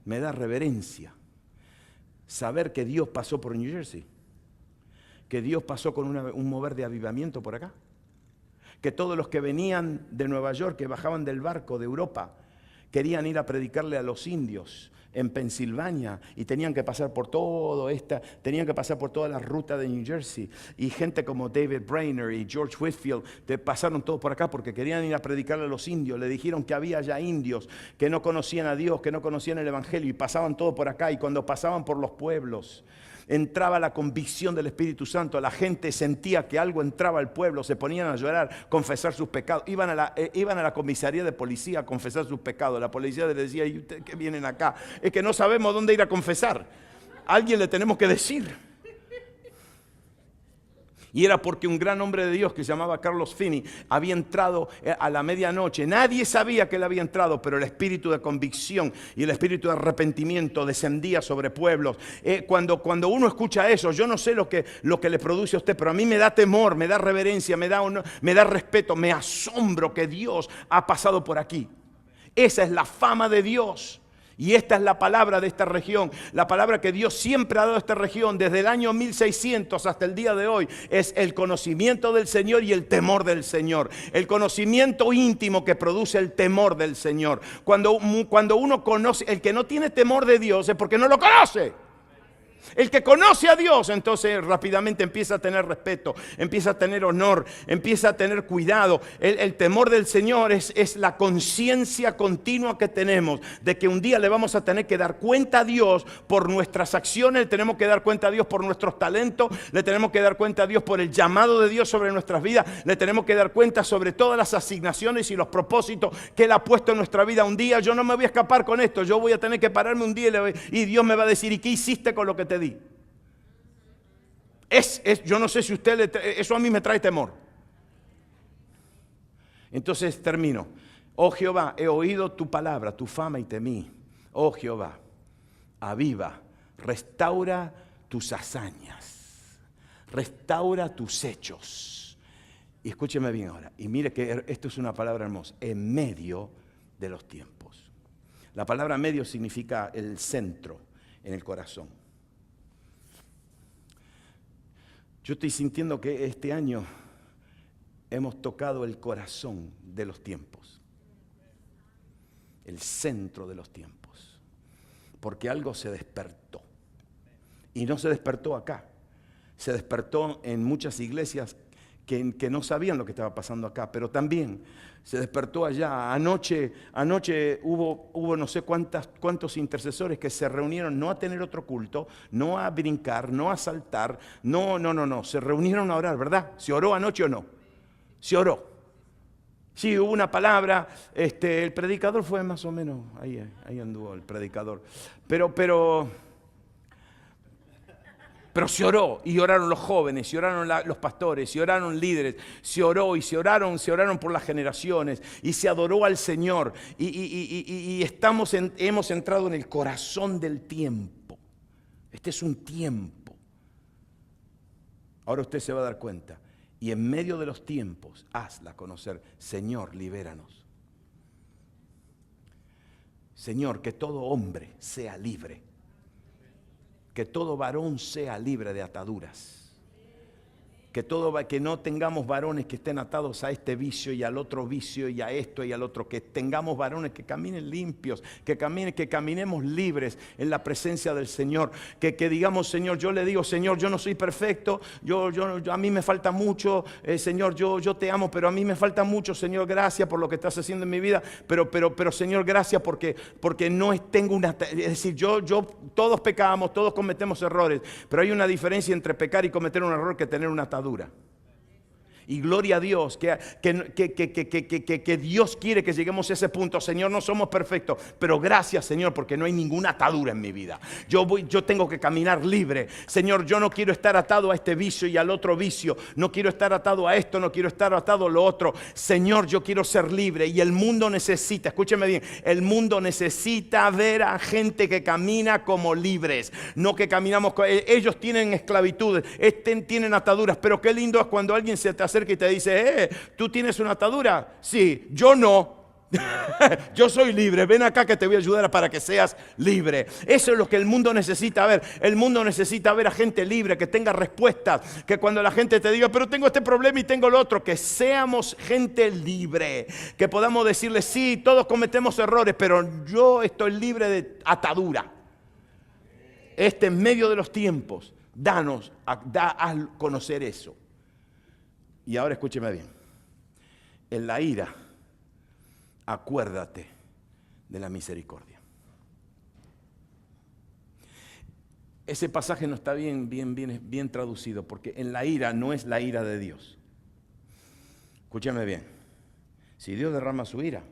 me da reverencia. Saber que Dios pasó por New Jersey, que Dios pasó con un mover de avivamiento por acá, que todos los que venían de Nueva York, que bajaban del barco de Europa, querían ir a predicarle a los indios en Pensilvania y tenían que pasar por tenían que pasar por toda la ruta de New Jersey, y gente como David Brainerd y George Whitefield pasaron todos por acá porque querían ir a predicarle a los indios. Le dijeron que había ya indios que no conocían a Dios, que no conocían el evangelio, y pasaban todo por acá. Y cuando pasaban por los pueblos entraba la convicción del Espíritu Santo, la gente sentía que algo entraba al pueblo, se ponían a llorar, confesar sus pecados, iban a la comisaría de policía a confesar sus pecados. La policía les decía: ¿y ustedes qué vienen acá? Es que no sabemos dónde ir a confesar, alguien le tenemos que decir. Y era porque un gran hombre de Dios que se llamaba Carlos Finney había entrado a la medianoche. Nadie sabía que él había entrado, pero el espíritu de convicción y el espíritu de arrepentimiento descendía sobre pueblos. Cuando uno escucha eso, yo no sé lo que le produce a usted, pero a mí me da temor, me da reverencia, me da respeto, me asombro que Dios ha pasado por aquí. Esa es la fama de Dios. Y esta es la palabra de esta región. La palabra que Dios siempre ha dado a esta región desde el año 1600 hasta el día de hoy es el conocimiento del Señor y el temor del Señor. El conocimiento íntimo que produce el temor del Señor. Cuando uno conoce, el que no tiene temor de Dios es porque no lo conoce. El que conoce a Dios, entonces rápidamente empieza a tener respeto, empieza a tener honor, empieza a tener cuidado. El temor del Señor es la conciencia continua que tenemos de que un día le vamos a tener que dar cuenta a Dios por nuestras acciones, le tenemos que dar cuenta a Dios por nuestros talentos, le tenemos que dar cuenta a Dios por el llamado de Dios sobre nuestras vidas, le tenemos que dar cuenta sobre todas las asignaciones y los propósitos que Él ha puesto en nuestra vida. Un día yo no me voy a escapar con esto, yo voy a tener que pararme un día y Dios me va a decir: ¿y qué hiciste con lo que te di? Yo no sé si eso a mí me trae temor. Entonces termino. Oh Jehová, he oído tu palabra, tu fama y temí. Oh Jehová, aviva, restaura tus hazañas, restaura tus hechos. Y escúcheme bien ahora, y mire que esto es una palabra hermosa: en medio de los tiempos. La palabra medio significa el centro, en el corazón. Yo estoy sintiendo que este año hemos tocado el corazón de los tiempos, el centro de los tiempos, porque algo se despertó. Y no se despertó acá, Se despertó en muchas iglesias que no sabían lo que estaba pasando acá, pero también se despertó allá. Anoche hubo no sé cuántos intercesores que se reunieron no a tener otro culto, no a brincar, no a saltar, no, se reunieron a orar, ¿verdad? ¿Se oró anoche o no? Se oró. Sí, hubo una palabra, el predicador fue más o menos, ahí anduvo el predicador, pero se oró, y oraron los jóvenes, y oraron los pastores, y oraron líderes, se oró, y se oraron por las generaciones, y se adoró al Señor, y hemos entrado en el corazón del tiempo. Este es un tiempo. Ahora usted se va a dar cuenta, y en medio de los tiempos, hazla conocer: Señor, libéranos. Señor, que todo hombre sea libre. Que todo varón sea libre de ataduras. Que no tengamos varones que estén atados a este vicio y al otro vicio y a esto y al otro. Que tengamos varones que caminen limpios, que caminemos libres en la presencia del Señor. Que digamos: Señor, yo le digo: Señor, yo no soy perfecto, a mí me falta mucho, Señor, yo te amo, pero a mí me falta mucho, Señor, gracias por lo que estás haciendo en mi vida, pero Señor, gracias porque no tengo una... Es decir, todos pecamos, todos cometemos errores, pero hay una diferencia entre pecar y cometer un error que tener una atadura. Y gloria a Dios que Dios quiere que lleguemos a ese punto. Señor, no somos perfectos, pero gracias, Señor, porque no hay ninguna atadura en mi vida. Yo tengo que caminar libre. Señor, yo no quiero estar atado a este vicio y al otro vicio. No quiero estar atado a esto, no quiero estar atado a lo otro. Señor, yo quiero ser libre. Y el mundo necesita, escúcheme bien, el mundo necesita ver a gente que camina como libres. No que caminamos, ellos tienen esclavitud, tienen ataduras, pero qué lindo es cuando alguien se te acerca y te dice: ¿tú tienes una atadura? Sí, yo no. Yo soy libre, ven acá que te voy a ayudar para que seas libre. Eso es lo que el mundo necesita ver. El mundo necesita ver a gente libre, que tenga respuestas, que cuando la gente te diga: pero tengo este problema y tengo lo otro, que seamos gente libre, que podamos decirle: sí, todos cometemos errores, pero yo estoy libre de atadura. En medio de los tiempos, da a conocer eso. Y ahora escúcheme bien: en la ira, acuérdate de la misericordia. Ese pasaje no está bien traducido, porque en la ira no es la ira de Dios. Escúcheme bien: si Dios derrama su ira,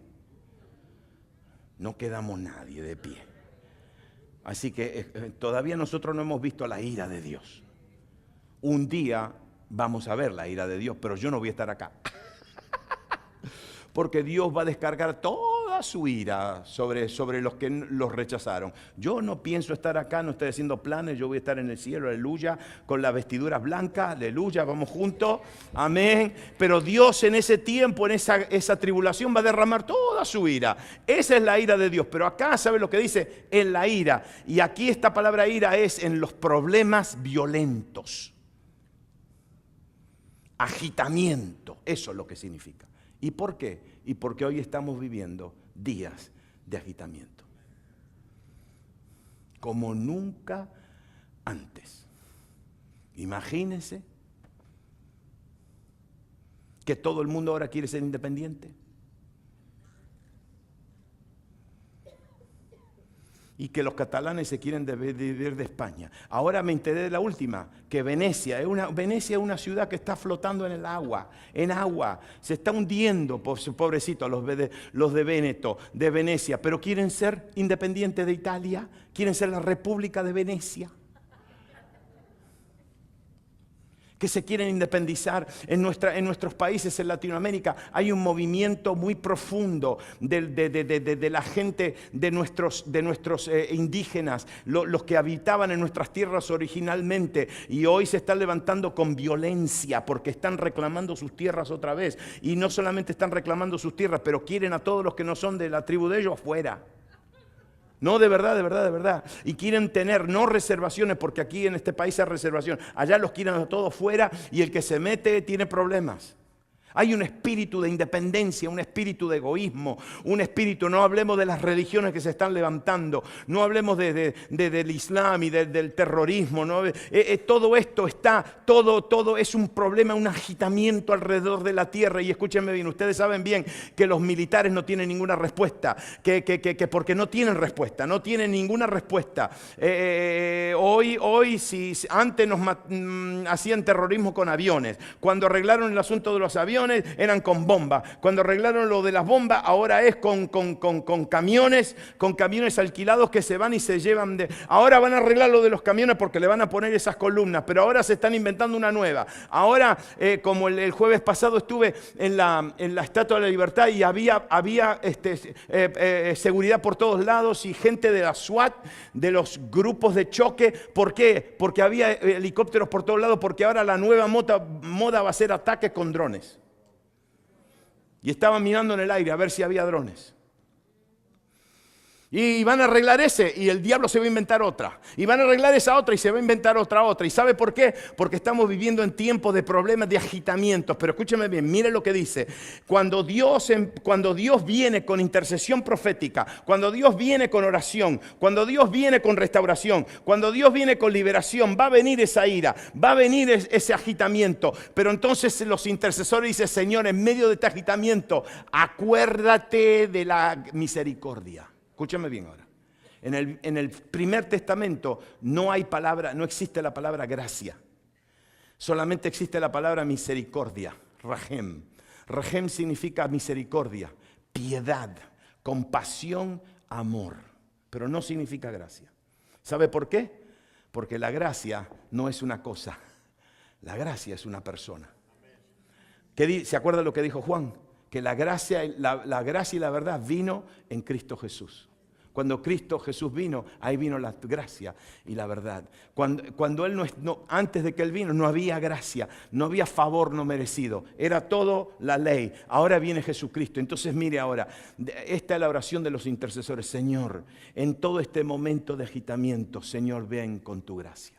no quedamos nadie de pie. Así que todavía nosotros no hemos visto la ira de Dios. Un día vamos a ver la ira de Dios, pero yo no voy a estar acá. Porque Dios va a descargar toda su ira sobre los que los rechazaron. Yo no pienso estar acá, no estoy haciendo planes, yo voy a estar en el cielo, aleluya, con las vestiduras blancas, aleluya, vamos juntos, amén. Pero Dios en ese tiempo, en esa tribulación, va a derramar toda su ira. Esa es la ira de Dios. Pero acá, ¿sabe lo que dice? En la ira. Y aquí esta palabra ira es en los problemas violentos. Agitamiento, eso es lo que significa. ¿Y por qué? Y porque hoy estamos viviendo días de agitamiento, como nunca antes. Imagínense que todo el mundo ahora quiere ser independiente. Y que los catalanes se quieren dividir de España. Ahora me enteré de la última, que Venecia es una ciudad que está flotando en el agua, se está hundiendo, pobrecitos los de Véneto, de Venecia, pero quieren ser independientes de Italia, quieren ser la República de Venecia. Que se quieren independizar en nuestros países en Latinoamérica. Hay un movimiento muy profundo de la gente, de nuestros indígenas, los que habitaban en nuestras tierras originalmente, y hoy se están levantando con violencia porque están reclamando sus tierras otra vez. Y no solamente están reclamando sus tierras, pero quieren a todos los que no son de la tribu de ellos afuera. No, de verdad. Y quieren tener no reservaciones, porque aquí en este país hay reservación. Allá los quieren a todos fuera, y el que se mete tiene problemas. Hay un espíritu de independencia, un espíritu de egoísmo, un espíritu, no hablemos de las religiones que se están levantando, no hablemos del Islam y del terrorismo, ¿no? Todo esto está, todo es un problema, un agitamiento alrededor de la tierra. Y escúchenme bien, ustedes saben bien que los militares no tienen ninguna respuesta, que porque no tienen respuesta, no tienen ninguna respuesta. Hoy si antes hacían terrorismo con aviones, cuando arreglaron el asunto de los aviones, eran con bombas. Cuando arreglaron lo de las bombas, ahora es con camiones alquilados que se van y se llevan de... Ahora van a arreglar lo de los camiones porque le van a poner esas columnas, pero ahora se están inventando una nueva. Ahora, como el jueves pasado estuve en la Estatua de la Libertad y había seguridad por todos lados y gente de la SWAT, de los grupos de choque. ¿Por qué? Porque había helicópteros por todos lados, porque ahora la nueva moda va a ser ataques con drones. Y estaban mirando en el aire a ver si había drones. Y van a arreglar ese y el diablo se va a inventar otra. Y van a arreglar esa otra y se va a inventar otra. ¿Y sabe por qué? Porque estamos viviendo en tiempos de problemas, de agitamientos. Pero escúcheme bien, mire lo que dice. Cuando Dios viene con intercesión profética, cuando Dios viene con oración, cuando Dios viene con restauración, cuando Dios viene con liberación, va a venir esa ira, va a venir ese agitamiento. Pero entonces los intercesores dicen, Señor, en medio de este agitamiento, acuérdate de la misericordia. Escúchame bien ahora. En el primer testamento no existe la palabra gracia. Solamente existe la palabra misericordia, rahem. Rahem significa misericordia, piedad, compasión, amor. Pero no significa gracia. ¿Sabe por qué? Porque la gracia no es una cosa. La gracia es una persona. ¿Se acuerda lo que dijo Juan? Que la gracia y la verdad vino en Cristo Jesús. Cuando Cristo Jesús vino, ahí vino la gracia y la verdad. Cuando Él antes de que Él vino, no había gracia, no había favor no merecido. Era todo la ley. Ahora viene Jesucristo. Entonces mire ahora, esta es la oración de los intercesores. Señor, en todo este momento de agitamiento, Señor, ven con tu gracia.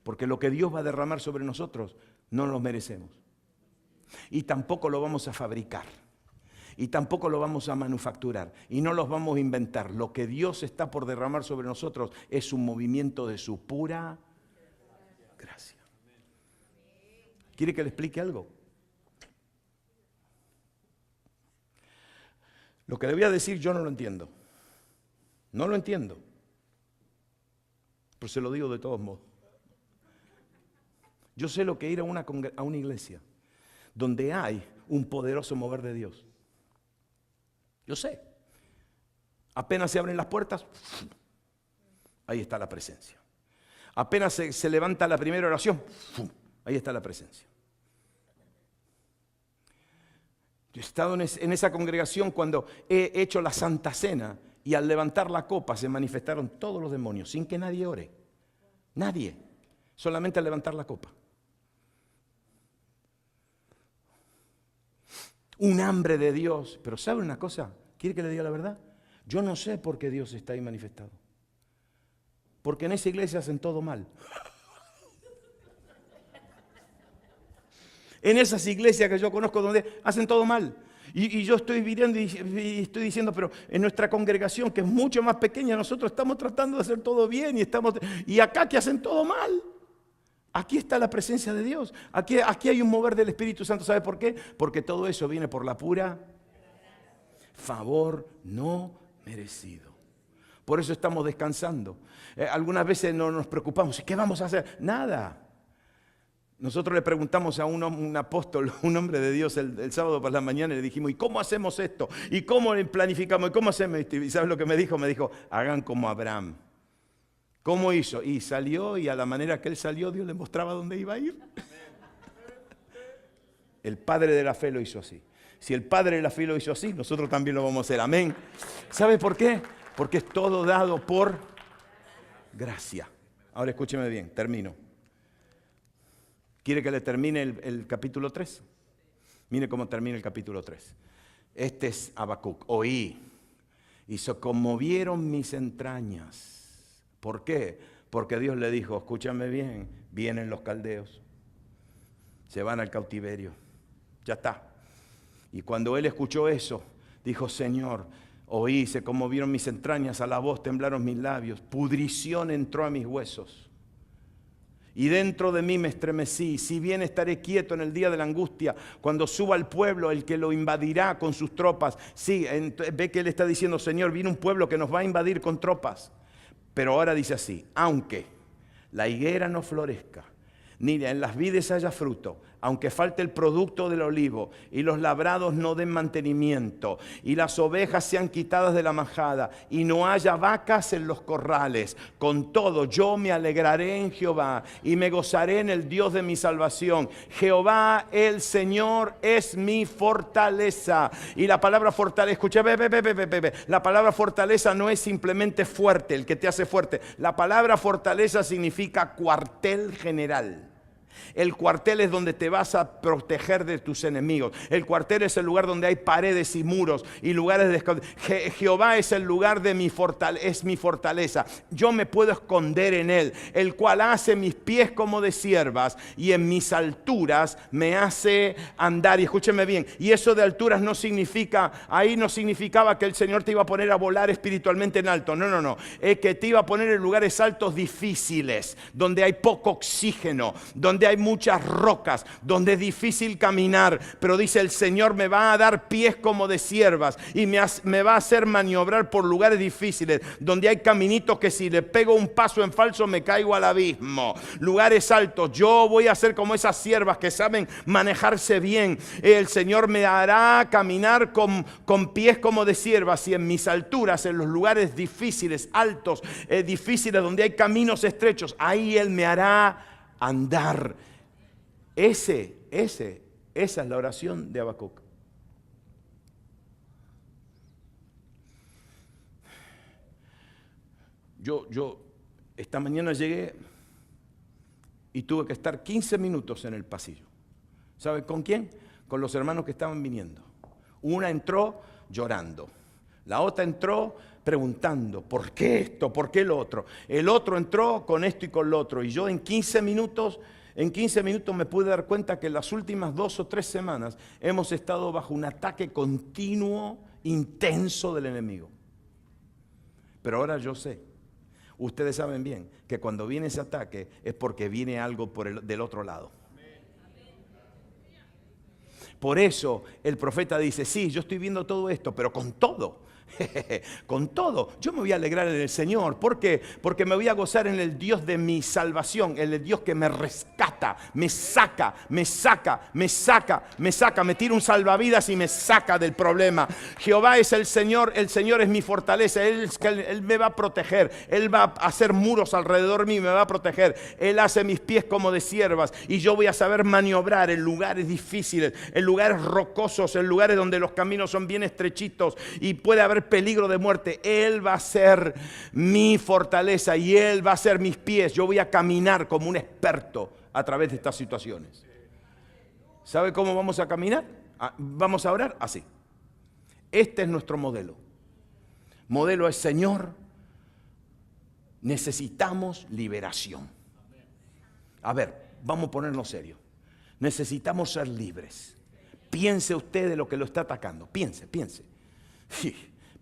Porque lo que Dios va a derramar sobre nosotros, no lo merecemos. Y tampoco lo vamos a fabricar. Y tampoco lo vamos a manufacturar. Y no los vamos a inventar. Lo que Dios está por derramar sobre nosotros es un movimiento de su pura gracia. ¿Quiere que le explique algo? Lo que le voy a decir yo no lo entiendo. No lo entiendo. Pero se lo digo de todos modos. Yo sé lo que ir a una iglesia donde hay un poderoso mover de Dios. Yo sé. Apenas se abren las puertas, ahí está la presencia. Apenas se levanta la primera oración, ahí está la presencia. Yo he estado en esa congregación cuando he hecho la Santa Cena y al levantar la copa se manifestaron todos los demonios sin que nadie ore. Nadie. Solamente al levantar la copa. Un hambre de Dios. Pero ¿sabe una cosa? ¿Quiere que le diga la verdad? Yo no sé por qué Dios está ahí manifestado. Porque en esa iglesia hacen todo mal. En esas iglesias que yo conozco donde hacen todo mal. Y yo estoy viviendo y estoy diciendo, pero en nuestra congregación, que es mucho más pequeña, nosotros estamos tratando de hacer todo bien y acá que hacen todo mal. Aquí está la presencia de Dios. Aquí hay un mover del Espíritu Santo. ¿Sabe por qué? Porque todo eso viene por la pura favor no merecido. Por eso estamos descansando. Algunas veces no nos preocupamos. ¿Qué vamos a hacer? Nada. Nosotros le preguntamos a un apóstol, un hombre de Dios, el sábado por la mañana, y le dijimos, ¿y cómo hacemos esto? ¿Y cómo planificamos? ¿Y cómo hacemos? ¿Y sabes lo que me dijo? Me dijo, hagan como Abraham. ¿Cómo hizo? Y salió, y a la manera que él salió, Dios le mostraba dónde iba a ir. El padre de la fe lo hizo así. Si el padre de la fe lo hizo así, nosotros también lo vamos a hacer. Amén. ¿Sabe por qué? Porque es todo dado por gracia. Ahora escúcheme bien, termino. ¿Quiere que le termine el capítulo 3? Mire cómo termina el capítulo 3. Este es Habacuc. Oí y se conmovieron mis entrañas. ¿Por qué? Porque Dios le dijo, escúchame bien, vienen los caldeos, se van al cautiverio. Ya está. Y cuando él escuchó eso, dijo, Señor, oí, se conmovieron mis entrañas, a la voz temblaron mis labios, pudrición entró a mis huesos. Y dentro de mí me estremecí, si bien estaré quieto en el día de la angustia, cuando suba el pueblo, el que lo invadirá con sus tropas. Sí, ve que él está diciendo, Señor, viene un pueblo que nos va a invadir con tropas. Pero ahora dice así, aunque la higuera no florezca, ni en las vides haya fruto, aunque falte el producto del olivo y los labrados no den mantenimiento y las ovejas sean quitadas de la majada y no haya vacas en los corrales, con todo yo me alegraré en Jehová y me gozaré en el Dios de mi salvación. Jehová el Señor es mi fortaleza. Y la palabra fortaleza, escucha, la palabra fortaleza no es simplemente fuerte, el que te hace fuerte. La palabra fortaleza significa cuartel general. El cuartel es donde te vas a proteger de tus enemigos. El cuartel es el lugar donde hay paredes y muros y lugares de escondite. Jehová es el lugar de mi fortaleza, es mi fortaleza. Yo me puedo esconder en él, el cual hace mis pies como de ciervas y en mis alturas me hace andar. Y escúcheme bien, y eso de alturas no significa, ahí no significaba que el Señor te iba a poner a volar espiritualmente en alto. No. Es que te iba a poner en lugares altos difíciles, donde hay poco oxígeno, donde hay muchas rocas, donde es difícil caminar, pero dice el Señor me va a dar pies como de ciervas y me va a hacer maniobrar por lugares difíciles, donde hay caminitos que si le pego un paso en falso me caigo al abismo, lugares altos. Yo voy a ser como esas ciervas que saben manejarse bien. El Señor me hará caminar con pies como de ciervas y en mis alturas, en los lugares difíciles, altos, difíciles, donde hay caminos estrechos, ahí Él me hará andar. Esa es la oración de Habacuc. Yo esta mañana llegué y tuve que estar 15 minutos en el pasillo. ¿Sabe con quién? Con los hermanos que estaban viniendo. Una entró llorando, la otra entró preguntando, ¿por qué esto? ¿Por qué lo otro? El otro entró con esto y con lo otro. Y yo en 15 minutos me pude dar cuenta que en las últimas 2 o 3 semanas hemos estado bajo un ataque continuo, intenso del enemigo. Pero ahora yo sé, ustedes saben bien, que cuando viene ese ataque es porque viene algo del otro lado. Por eso el profeta dice, sí, yo estoy viendo todo esto, pero con todo. Con todo, yo me voy a alegrar en el Señor. ¿Por qué? Porque me voy a gozar en el Dios de mi salvación, en el Dios que me rescata, me saca, me tira un salvavidas y me saca del problema. Jehová es el Señor es mi fortaleza, Él me va a proteger, Él va a hacer muros alrededor de mí, me va a proteger. Él hace mis pies como de ciervas y yo voy a saber maniobrar en lugares difíciles, en lugares rocosos, en lugares donde los caminos son bien estrechitos y puede haber peligro de muerte. Él va a ser mi fortaleza y Él va a ser mis pies. Yo voy a caminar como un experto a través de estas situaciones. ¿Sabe cómo vamos a caminar? Vamos a orar así. Este es nuestro modelo. Modelo es, Señor, necesitamos liberación. A ver, vamos a ponernos serios. Necesitamos ser libres. Piense usted de lo que lo está atacando. Piense.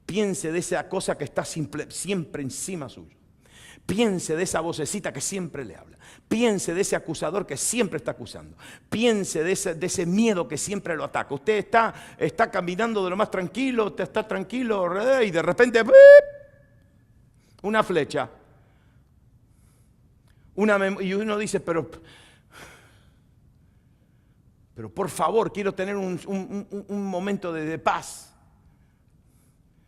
Piense de esa cosa que está siempre encima suyo. Piense de esa vocecita que siempre le habla. Piense de ese acusador que siempre está acusando. Piense de ese miedo que siempre lo ataca. Usted está caminando de lo más tranquilo, usted está tranquilo y de repente una flecha. Y uno dice, pero por favor, quiero tener un momento de paz.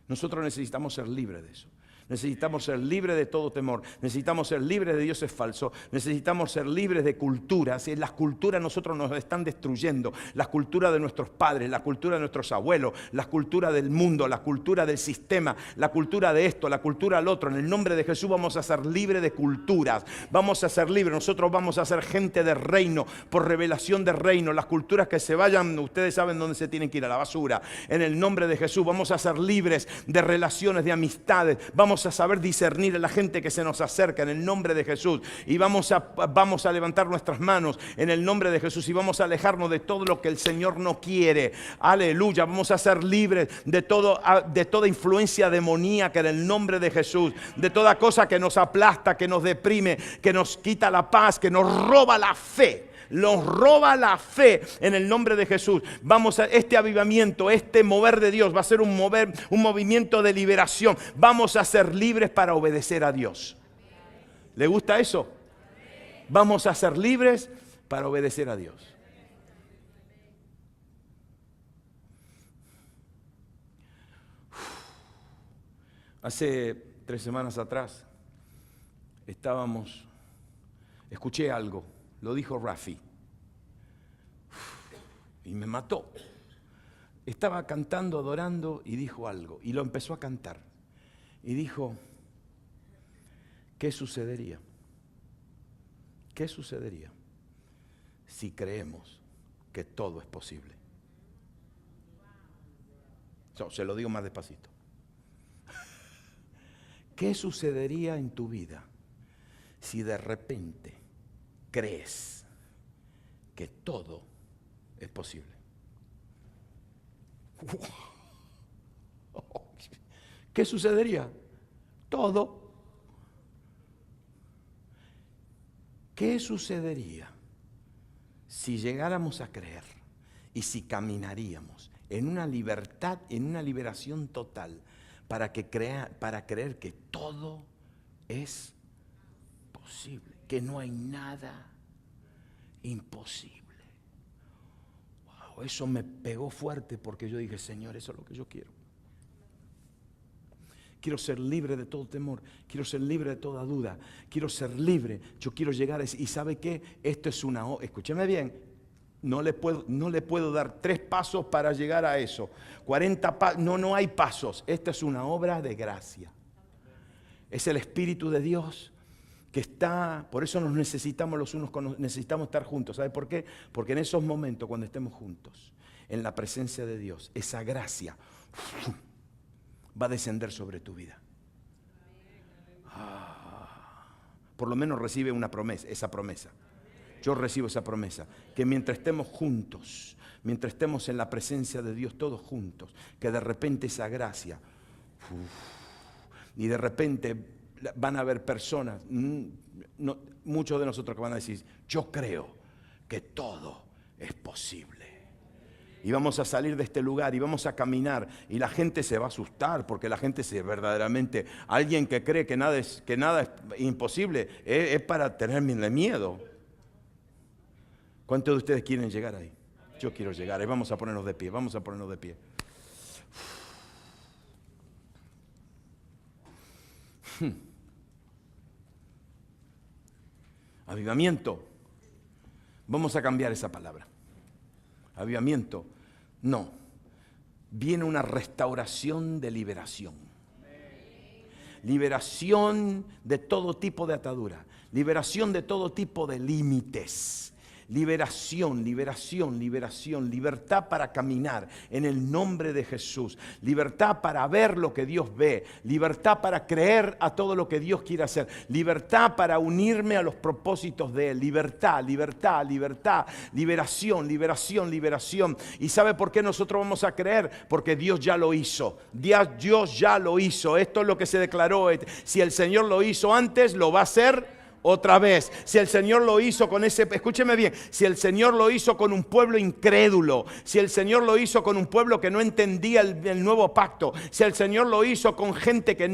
Nosotros necesitamos ser libres de eso. Necesitamos ser libres de todo temor. Necesitamos ser libres de dioses falsos. Necesitamos ser libres de culturas. Las culturas nosotros nos están destruyendo. La cultura de nuestros padres, la cultura de nuestros abuelos, la cultura del mundo, la cultura del sistema, la cultura de esto, la cultura del otro. En el nombre de Jesús vamos a ser libres de culturas. Vamos a ser libres. Nosotros vamos a ser gente de reino, por revelación de reino. Las culturas que se vayan, ustedes saben dónde se tienen que ir, a la basura. En el nombre de Jesús vamos a ser libres de relaciones, de amistades. Vamos vamos a saber discernir a la gente que se nos acerca en el nombre de Jesús. Y vamos a levantar nuestras manos en el nombre de Jesús y vamos a alejarnos de todo lo que el Señor no quiere. Aleluya, vamos a ser libres de toda influencia demoníaca en el nombre de Jesús, de toda cosa que nos aplasta, que nos deprime, que nos quita la paz, que nos roba la fe. Nos roba la fe en el nombre de Jesús. Este avivamiento, este mover de Dios va a ser un movimiento de liberación. Vamos a ser libres para obedecer a Dios. ¿Le gusta eso? Vamos a ser libres para obedecer a Dios. Hace 3 semanas atrás escuché algo, lo dijo Rafi y me mató. Estaba cantando, adorando y dijo algo y lo empezó a cantar y dijo: ¿qué sucedería? ¿Qué sucedería si creemos que todo es posible? Se lo digo más despacito. ¿Qué sucedería en tu vida si de repente crees que todo es posible? ¿Qué sucedería? Todo. ¿Qué sucedería si llegáramos a creer y si caminaríamos en una libertad, en una liberación total para creer que todo es posible, que no hay nada imposible? Wow, eso me pegó fuerte porque yo dije: Señor, eso es lo que yo quiero. Quiero ser libre de todo temor, quiero ser libre de toda duda, quiero ser libre, yo quiero llegar a ese. ¿Y sabe qué? Esto es escúcheme bien, no le puedo dar 3 pasos para llegar a eso, 40 pasos, no hay pasos. Esta es una obra de gracia. Es el Espíritu de Dios que está, por eso nos necesitamos los unos con los, necesitamos estar juntos. ¿Sabe por qué? Porque en esos momentos, cuando estemos juntos, en la presencia de Dios, esa gracia va a descender sobre tu vida. Por lo menos recibe una promesa, esa promesa. Yo recibo esa promesa, que mientras estemos juntos, mientras estemos en la presencia de Dios todos juntos, que de repente esa gracia, y de repente van a haber personas, muchos de nosotros que van a decir: yo creo que todo es posible. Y vamos a salir de este lugar y vamos a caminar y la gente se va a asustar, porque la gente verdaderamente, alguien que cree que nada es imposible, es para tenerle miedo. ¿Cuántos de ustedes quieren llegar ahí? Yo quiero llegar ahí. Vamos a ponernos de pie, vamos a ponernos de pie. Avivamiento. Vamos a cambiar esa palabra. Avivamiento. No. Viene una restauración de liberación. Liberación de todo tipo de atadura. Liberación de todo tipo de límites. Liberación, liberación, liberación, libertad para caminar en el nombre de Jesús, libertad para ver lo que Dios ve, libertad para creer a todo lo que Dios quiere hacer, libertad para unirme a los propósitos de Él, libertad, libertad, libertad, liberación, liberación, liberación. ¿Y sabe por qué nosotros vamos a creer? Porque Dios ya lo hizo, Dios ya lo hizo. Esto es lo que se declaró. Si el Señor lo hizo antes, lo va a hacer otra vez. Si el Señor lo hizo con escúcheme bien, si el Señor lo hizo con un pueblo incrédulo, si el Señor lo hizo con un pueblo que no entendía el nuevo pacto, si el Señor lo hizo con gente que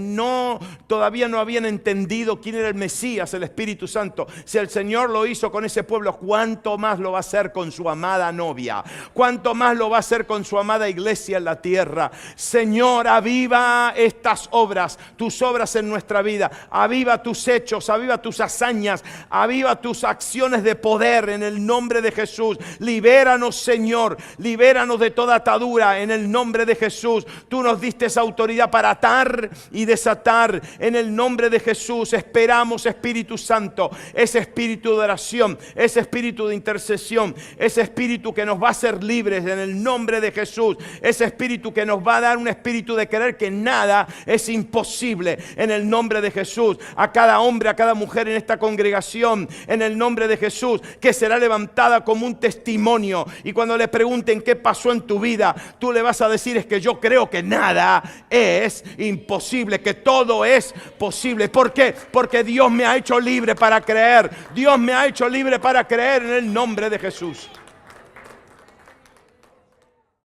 todavía no habían entendido quién era el Mesías, el Espíritu Santo, si el Señor lo hizo con ese pueblo, ¿cuánto más lo va a hacer con su amada novia? ¿Cuánto más lo va a hacer con su amada iglesia en la tierra? Señor, aviva estas obras, tus obras en nuestra vida, aviva tus hechos, aviva tus hazañas hazañas. Aviva tus acciones de poder en el nombre de Jesús. Libéranos, Señor. Libéranos de toda atadura en el nombre de Jesús. Tú nos diste esa autoridad para atar y desatar en el nombre de Jesús. Esperamos, Espíritu Santo, ese espíritu de oración, ese espíritu de intercesión, ese espíritu que nos va a hacer libres en el nombre de Jesús, ese espíritu que nos va a dar un espíritu de creer que nada es imposible en el nombre de Jesús. A cada hombre, a cada mujer en esta congregación, en el nombre de Jesús, que será levantada como un testimonio, y cuando le pregunten qué pasó en tu vida, tú le vas a decir: es que yo creo que nada es imposible, que todo es posible. ¿Por qué? Porque Dios me ha hecho libre para creer. Dios me ha hecho libre para creer en el nombre de Jesús.